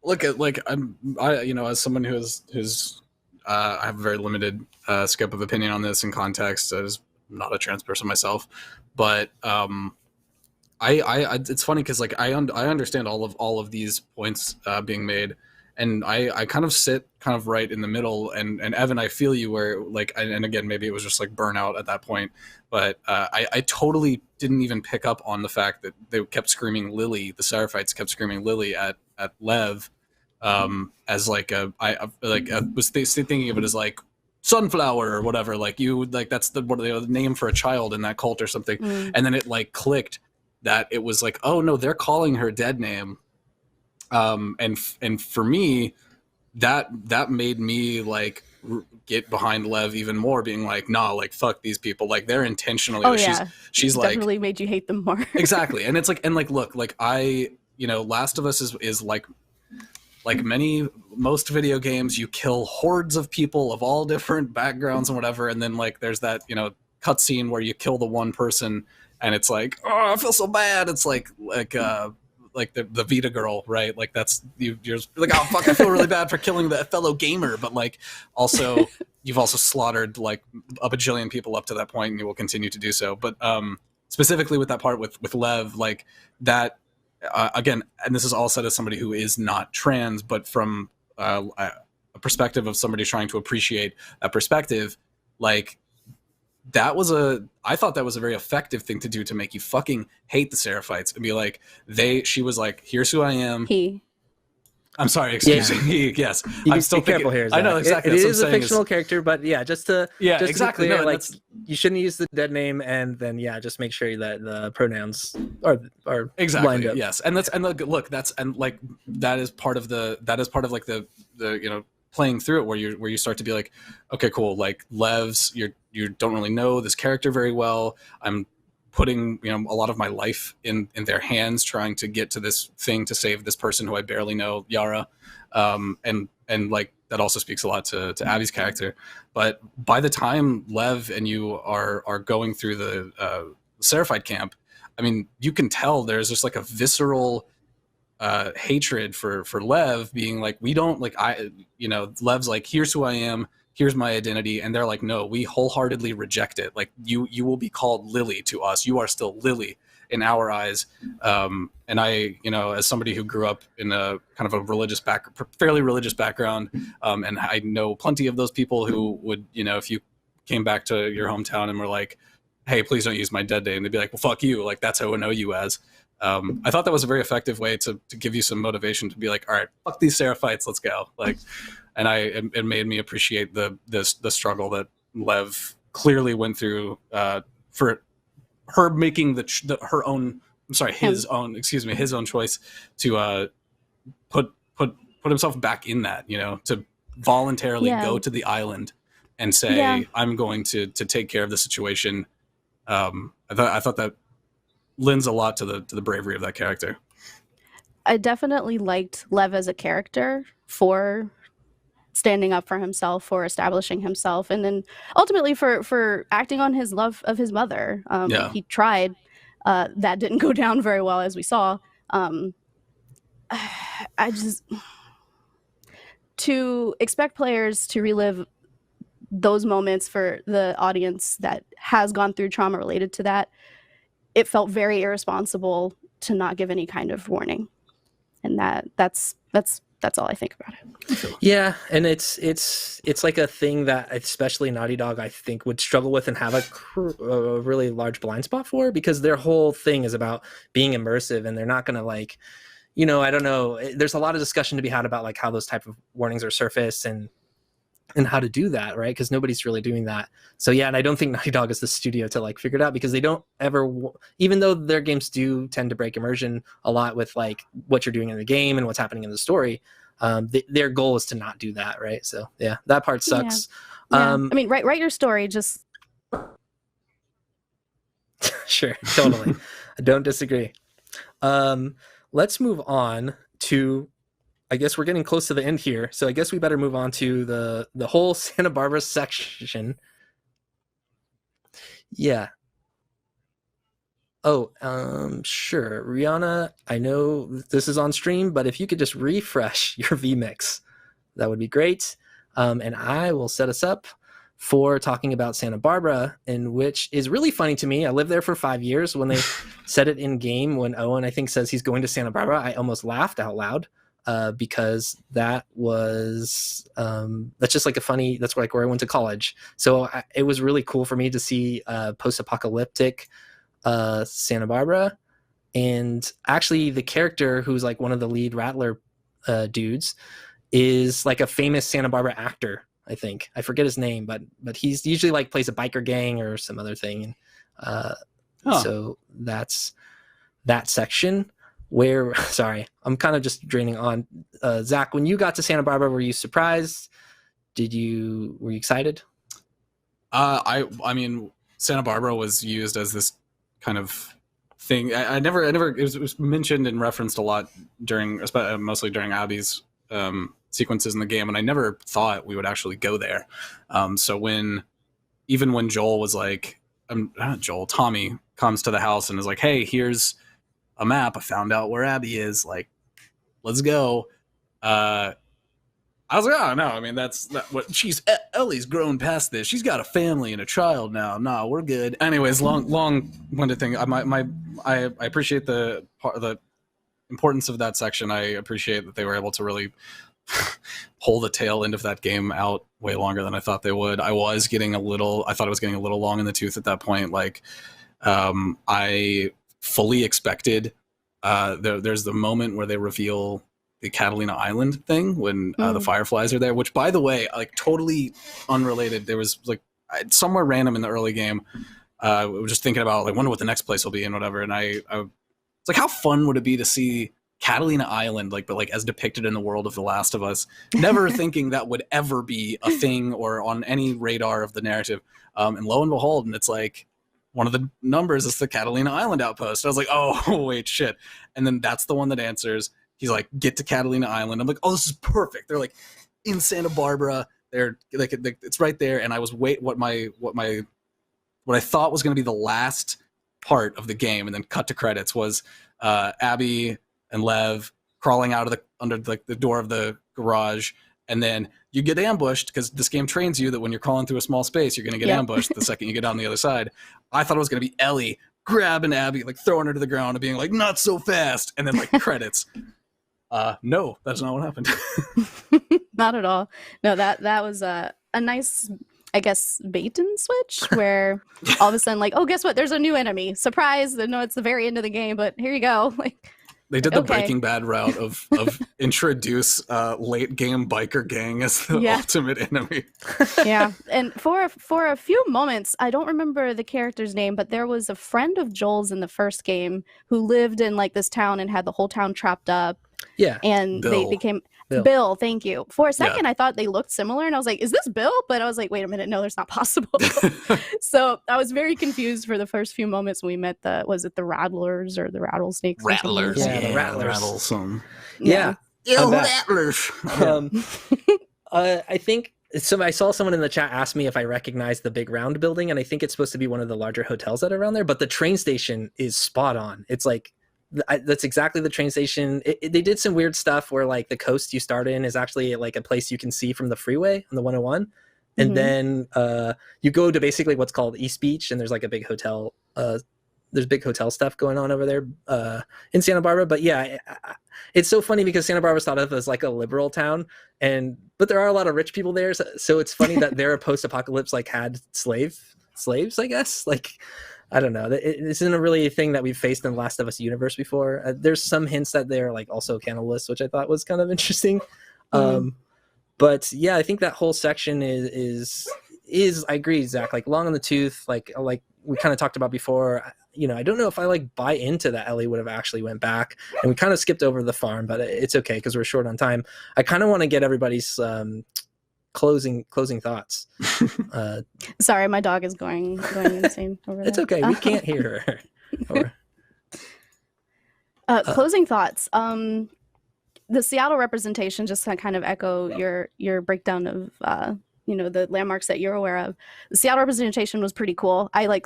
look at like as someone who's I have a very limited scope of opinion on this in context as not a trans person myself, but I it's funny because like I understand all of these points being made, and I kind of sit kind of right in the middle, and Evan, I feel you where like, and again, maybe it was just like burnout at that point, but I totally didn't even pick up on the fact that they kept screaming Lily, the Seraphites kept screaming Lily at Lev, as like I was thinking of it as like sunflower or whatever, like you like that's the name for a child in that cult or something, and then it like clicked that it was like, oh no, they're calling her dead name. And for me, that made me like get behind Lev even more, being like, nah, like fuck these people, like they're intentionally. She's like definitely made you hate them more. Exactly, and it's like, and like look, like Last of Us is like most video games, you kill hordes of people of all different backgrounds and whatever, and then like there's that cutscene where you kill the one person, and it's like, oh, I feel so bad. It's like the Vita girl, right? Like that's you're like, oh fuck, I feel really bad for killing the fellow gamer, but like also you've also slaughtered like a bajillion people up to that point, and you will continue to do so. But specifically with that part with Lev, like that again, and this is all said as somebody who is not trans, but from a perspective of somebody trying to appreciate that perspective, like I thought that was a very effective thing to do to make you fucking hate the Seraphites and be like, she was like, here's who I am. I'm sorry, excuse me. Yes, I'm still careful here. I know exactly. It is a fictional character, but yeah, just exactly. To be clear, like you shouldn't use the dead name, and then just make sure that the pronouns are exactly lined up. Yes, and that is part of like the playing through it where you start to be like, okay, cool, like Lev's you don't really know this character very well. I'm putting a lot of my life in their hands, trying to get to this thing to save this person who I barely know, Yara, and like that also speaks a lot to Abby's character. But by the time Lev and you are going through the Seraphite camp, I mean, you can tell there's just like a visceral hatred for Lev, being like, we don't like, Lev's like, here's who I am, here's my identity, and they're like, no, we wholeheartedly reject it. Like you will be called Lily to us. You are still Lily in our eyes. And I, as somebody who grew up in a kind of a fairly religious background, and I know plenty of those people who would, if you came back to your hometown and were like, hey, please don't use my dead name, they'd be like, well, fuck you. Like that's who I know you as. I thought that was a very effective way to give you some motivation to be like, all right, fuck these Seraphites, let's go. Like, and it made me appreciate the struggle that Lev clearly went through for her making his own choice to put himself back in that, to voluntarily go to the island and say, I'm going to take care of the situation. I thought that lends a lot to the bravery of that character. I definitely liked Lev as a character for standing up for himself, for establishing himself, and then ultimately for acting on his love of his mother. He tried. That didn't go down very well, as we saw. I just, to expect players to relive those moments for the audience that has gone through trauma related to that, it felt very irresponsible to not give any kind of warning. And that's all I think about it. Yeah, and it's like a thing that especially Naughty Dog, I think, would struggle with and have a really large blind spot for, because their whole thing is about being immersive, and they're not going to, like, I don't know. There's a lot of discussion to be had about like how those type of warnings are surfaced and how to do that, right? Because nobody's really doing that. So yeah, and I don't think Naughty Dog is the studio to like figure it out, because they don't ever, even though their games do tend to break immersion a lot with like what you're doing in the game and what's happening in the story, their goal is to not do that, right? So yeah, that part sucks. Yeah. I mean, write your story, just sure, totally. I don't disagree. Let's move on to, I guess we're getting close to the end here, so I guess we better move on to the whole Santa Barbara section. Yeah. Oh, sure. Riana, I know this is on stream, but if you could just refresh your vMix, that would be great. And I will set us up for talking about Santa Barbara, in which is really funny to me. I lived there for 5 years. When they said it in game, when Owen, I think, says he's going to Santa Barbara, I almost laughed out loud. Because that was that's just like that's like where I went to college. So it was really cool for me to see post-apocalyptic Santa Barbara. And actually the character who's like one of the lead Rattler dudes is like a famous Santa Barbara actor, I think. I forget his name, but he's usually like plays a biker gang or some other thing. So that's that section. Where, sorry, I'm kind of just draining on. Zach, when you got to Santa Barbara, were you surprised? Were you excited? I mean, Santa Barbara was used as this kind of thing. I never, it was mentioned and referenced a lot mostly during Abby's sequences in the game, and I never thought we would actually go there. So even when Joel was like, Tommy comes to the house and is like, hey, here's a map, I found out where Abby is, like, let's go. I was like, oh no, I mean, that's not what Ellie's grown past this, she's got a family and a child now, no, we're good. Anyways, long-winded thing. I appreciate the importance of that section. I appreciate that they were able to really pull the tail end of that game out way longer than I thought they would. I thought it was getting a little long in the tooth at that point. Like, I fully expected there's the moment where they reveal the Catalina Island thing when the Fireflies are there, which, by the way, like totally unrelated. There was like somewhere random in the early game, we were just thinking about like, wonder what the next place will be and whatever, and I it's like, how fun would it be to see Catalina Island, like, but like as depicted in the world of The Last of Us, never thinking that would ever be a thing or on any radar of the narrative, and lo and behold, and it's like, one of the numbers is the Catalina Island outpost. I was like, oh, wait, shit. And then that's the one that answers. He's like, get to Catalina Island. I'm like, oh, this is perfect. They're like in Santa Barbara. They're like, it's right there. And I was what I thought was going to be the last part of the game, and then cut to credits, was Abby and Lev crawling out of under the door of the garage. And then you get ambushed, because this game trains you that when you're crawling through a small space, you're going to get ambushed the second you get on the other side. I thought it was going to be Ellie grabbing Abby, like throwing her to the ground and being like, not so fast. And then like credits. No, that's not what happened. Not at all. No, that was a nice, I guess, bait and switch, where all of a sudden, like, oh, guess what? There's a new enemy. Surprise! No, it's the very end of the game, but here you go. Like, They did the Okay. Breaking Bad route of introduce late game biker gang as the Yeah. ultimate enemy. Yeah, and for a few moments, I don't remember the character's name, but there was a friend of Joel's in the first game who lived in like this town and had the whole town trapped up. Yeah. And they Bill. became Bill. Bill. Thank you. For a Yeah. second, I thought they looked similar, and I was like, "Is this Bill?" But I was like, "Wait a minute, no, that's not possible." So I was very confused for the first few moments when we met the Rattlers or the Rattlesnakes? or something like Rattlers. that. Yeah, the Rattlers. Rattlesome. Yeah. Yo, I'm back. Rattlers. I think so. I saw someone in the chat ask me if I recognize the big round building, and I think it's supposed to be one of the larger hotels that are around there. But the train station is spot on. It's like that's exactly the train station. They did some weird stuff where like the coast you start in is actually like a place you can see from the freeway on the 101, and Mhm. then you go to basically what's called East Beach, and there's like a big hotel. There's big hotel stuff going on over there in Santa Barbara. But yeah, it's so funny because Santa Barbara's thought of as like a liberal town, but there are a lot of rich people there. So it's funny that their post-apocalypse like had slaves, I guess. Like, I don't know. It isn't a really thing that we've faced in the Last of Us universe before. There's some hints that they're like also cannibalists, which I thought was kind of interesting. But yeah, I think that whole section is I agree, Zach. Like long in the tooth, like we kind of talked about before. You know, I don't know if I like buy into that Ellie would have actually went back, and we kind of skipped over the farm, but it's okay because we're short on time. I kind of want to get everybody's closing thoughts. Sorry, my dog is going insane over there. It's okay, we can't hear her. Closing thoughts. The Seattle representation, just to kind of echo your breakdown of the landmarks that you're aware of. The Seattle representation was pretty cool. I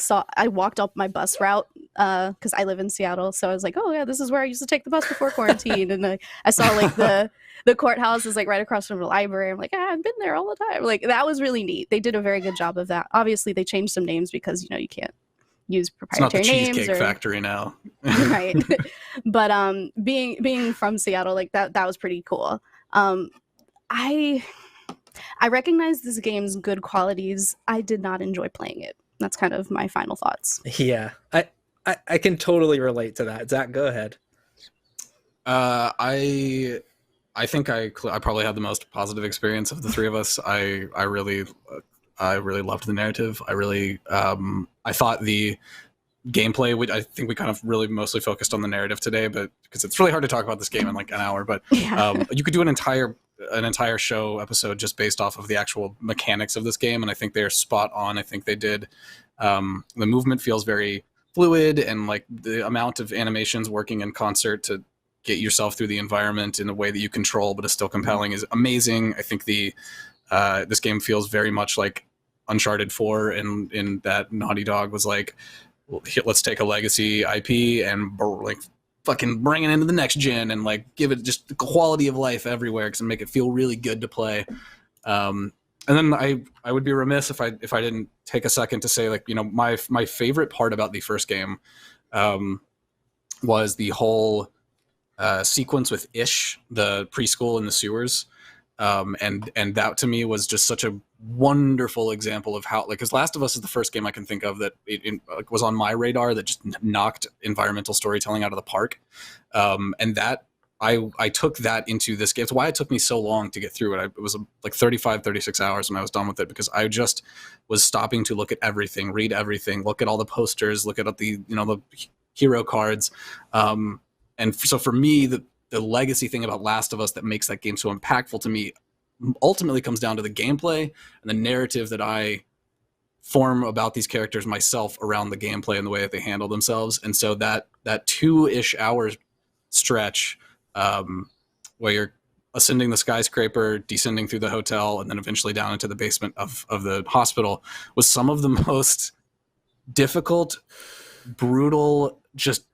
walked up my bus route because I live in Seattle, so I was like, oh yeah, this is where I used to take the bus before quarantine. And I saw like the courthouse is like right across from the library. I'm like, I've been there all the time. Like that was really neat. They did a very good job of that. Obviously, they changed some names because you can't use It's not the proprietary names. Cheesecake Factory now. Right. But being from Seattle, like that was pretty cool. I recognize this game's good qualities. I did not enjoy playing it. That's kind of my final thoughts. Yeah, I can totally relate to that. Zach, go ahead. I think I probably had the most positive experience of the three of us. I really loved the narrative. I thought the gameplay, I think we kind of really mostly focused on the narrative today, but because it's really hard to talk about this game in like an hour, but Yeah. you could do an entire show episode just based off of the actual mechanics of this game, and I think they're spot on. I think they did. The movement feels very fluid, and like the amount of animations working in concert to get yourself through the environment in a way that you control but is still compelling is amazing. I think this game feels very much like Uncharted 4 in that Naughty Dog was like, well, let's take a legacy IP and like fucking bring it into the next gen and like give it just the quality of life everywhere and make it feel really good to play. And then I would be remiss if I didn't take a second to say, like, my favorite part about the first game was the whole sequence with Ish, the preschool in the sewers. And that to me was just such a wonderful example of how, like, because Last of Us is the first game I can think of that it was on my radar that just knocked environmental storytelling out of the park. And that I took that into this game. It's why it took me so long to get through it. It was like 36 hours when I was done with it, because I just was stopping to look at everything, read everything, look at all the posters, look at the hero cards. And so for me, the legacy thing about Last of Us that makes that game so impactful to me ultimately comes down to the gameplay and the narrative that I form about these characters myself around the gameplay and the way that they handle themselves. And so that 2-ish hours stretch where you're ascending the skyscraper, descending through the hotel, and then eventually down into the basement of the hospital was some of the most difficult, brutal, just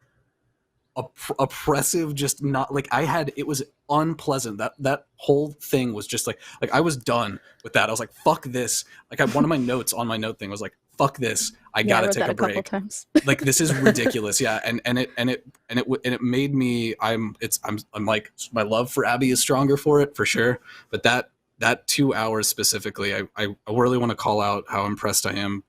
oppressive, just not like it was unpleasant. That whole thing was just like I was done with that. I was like, fuck this. Like one of my notes on my note thing was like, fuck this. I gotta take a break. Times. Like, this is ridiculous. Yeah. And it made me, I'm like, my love for Abby is stronger for it, for sure. But that 2 hours specifically, I really want to call out how impressed I am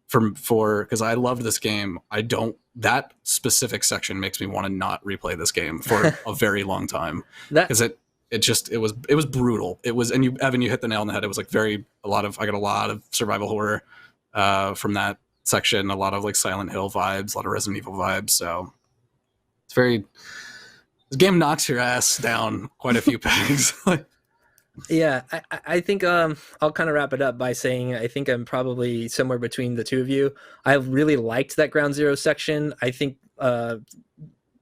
for because I loved this game. I don't that specific section makes me want to not replay this game for a very long time, That because it was brutal. It was, and Evan, you hit the nail on the head. It was like I got a lot of survival horror from that section, a lot of like Silent Hill vibes, a lot of Resident Evil vibes. So it's very, this game knocks your ass down quite a few pegs. Yeah, I think I'll kind of wrap it up by saying I think I'm probably somewhere between the two of you. I really liked that Ground Zero section. I think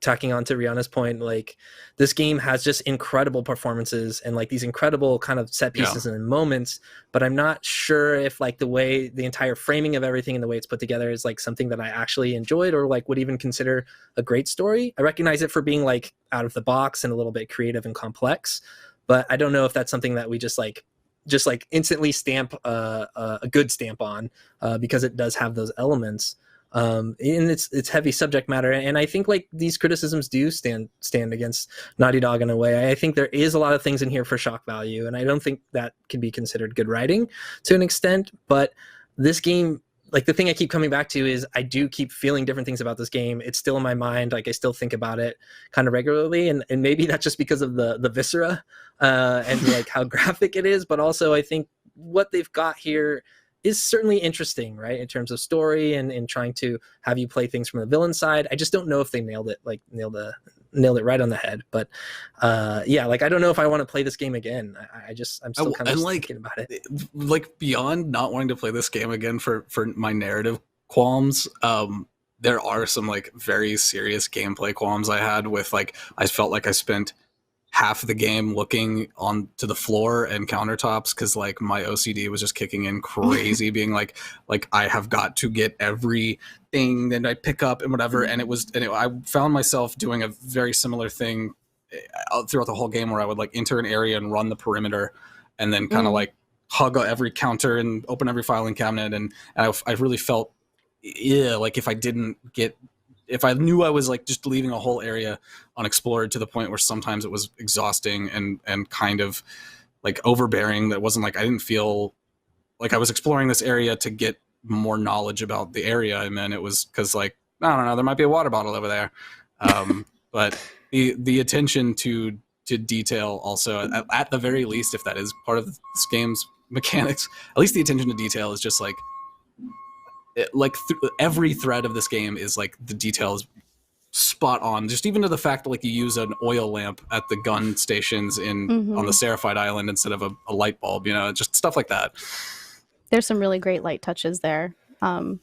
tacking on to Rihanna's point, like this game has just incredible performances and like these incredible kind of set pieces and moments, but I'm not sure if like the way the entire framing of everything and the way it's put together is like something that I actually enjoyed or like would even consider a great story. I recognize it for being like out of the box and a little bit creative and complex, but I don't know if that's something that we just instantly stamp a good stamp on because it does have those elements. And it's heavy subject matter, and I think like these criticisms do stand against Naughty Dog in a way. I think there is a lot of things in here for shock value, and I don't think that can be considered good writing to an extent. But this game, like the thing I keep coming back to is I do keep feeling different things about this game. It's still in my mind, like I still think about it kind of regularly, and maybe that's just because of the viscera and like how graphic it is, but also I think what they've got here is certainly interesting, right, in terms of story and trying to have you play things from the villain side. I just don't know if they nailed it right on the head. But yeah, like I don't know if I want to play this game again. I'm still kind of thinking about it. Like beyond not wanting to play this game again for my narrative qualms, there are some like very serious gameplay qualms I had with like I felt like I spent half the game looking onto the floor and countertops because like my OCD was just kicking in crazy, being like I have got to get everything that I pick up and whatever. And I found myself doing a very similar thing throughout the whole game where I would like enter an area and run the perimeter and then kind of like hug every counter and open every filing cabinet. And I really felt, like if I knew I was like just leaving a whole area unexplored to the point where sometimes it was exhausting and kind of like overbearing, that wasn't like, I didn't feel like I was exploring this area to get more knowledge about the area. And then it was because like, I don't know, there might be a water bottle over there. But the attention to detail also, at the very least, if that is part of this game's mechanics, at least the attention to detail is just like, every thread of this game is like the details spot on, just even to the fact that like you use an oil lamp at the gun stations on the Seraphite Island instead of a light bulb, just stuff like that. There's some really great light touches there, and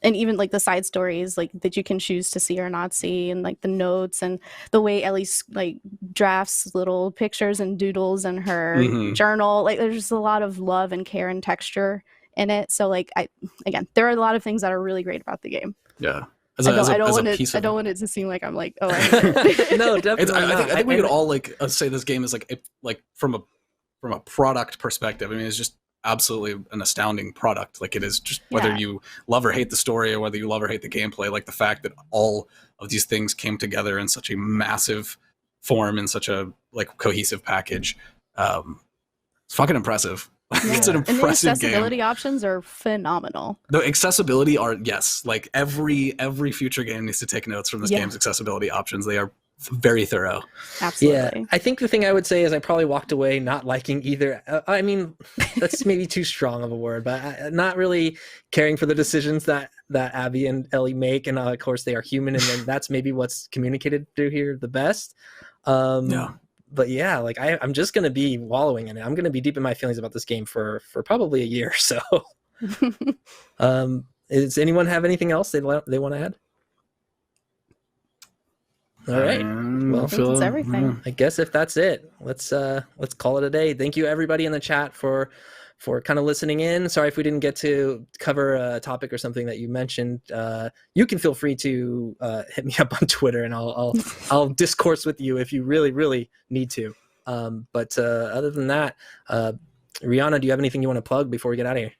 even like the side stories like that you can choose to see or not see, and like the notes and the way Ellie like drafts little pictures and doodles in her journal. Like there's just a lot of love and care and texture in it. So like there are a lot of things that are really great about the game. Yeah. I don't want it to seem like I'm like, oh, no, definitely. I think we could all like say this game is like from a product perspective. I mean, it's just absolutely an astounding product. Like it is just whether you love or hate the story or whether you love or hate the gameplay, like the fact that all of these things came together in such a massive form, in such a like cohesive package. It's fucking impressive. Yeah. It's an impressive game. And the accessibility options are phenomenal. The accessibility are, yes, like every future game needs to take notes from this game's accessibility options. They are very thorough. Absolutely. Yeah, I think the thing I would say is I probably walked away not liking either. I mean, that's maybe too strong of a word, but not really caring for the decisions that Abby and Ellie make. And of course they are human, and then that's maybe what's communicated through here the best. But yeah, like I'm just going to be wallowing in it. I'm going to be deep in my feelings about this game for probably a year or so. Does anyone have anything else they want to add? All right. Well, that's everything. I guess if that's it, let's call it a day. Thank you everybody in the chat for kind of listening in. Sorry if we didn't get to cover a topic or something that you mentioned. You can feel free to hit me up on Twitter, and I'll discourse with you if you really, really need to. But other than that, Rihanna, do you have anything you want to plug before we get out of here?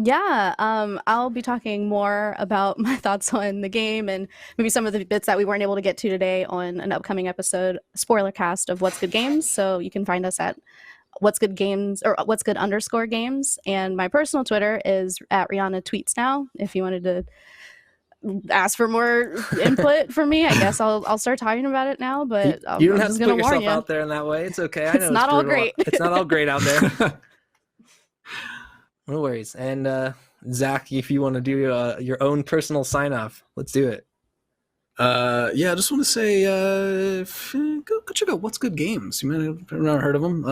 Yeah, I'll be talking more about my thoughts on the game and maybe some of the bits that we weren't able to get to today on an upcoming episode, SPOILERCAST of What's Good Games. So you can find us at What's Good Games or What's Good _ games. And my personal Twitter is at Rihanna Tweets Now. If you wanted to ask for more input from me, I guess I'll start talking about it now. But You don't I'm have just to gonna put warn yourself you. out there in that way. It's okay. I know It's not all brutal. great. It's not all great out there. No worries. And Zach, if you want to do your own personal sign off, let's do it. Yeah, I just want to say, go check out What's Good Games. You might have never heard of them.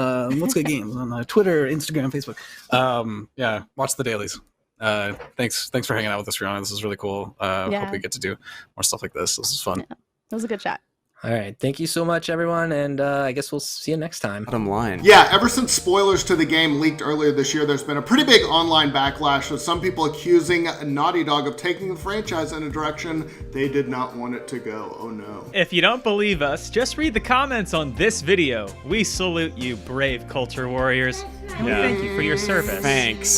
What's Good Games on Twitter, Instagram, Facebook. Yeah, watch the dailies. Thanks for hanging out with us, Riana. This is really cool. Hope we get to do more stuff like this. This is fun. Yeah, it was a good chat. All right. Thank you so much, everyone. And I guess we'll see you next time. Bottom line. Yeah, ever since spoilers to the game leaked earlier this year, there's been a pretty big online backlash with some people accusing Naughty Dog of taking the franchise in a direction they did not want it to go. Oh no. If you don't believe us, just read the comments on this video. We salute you, brave culture warriors, and we thank you for your service. Thanks.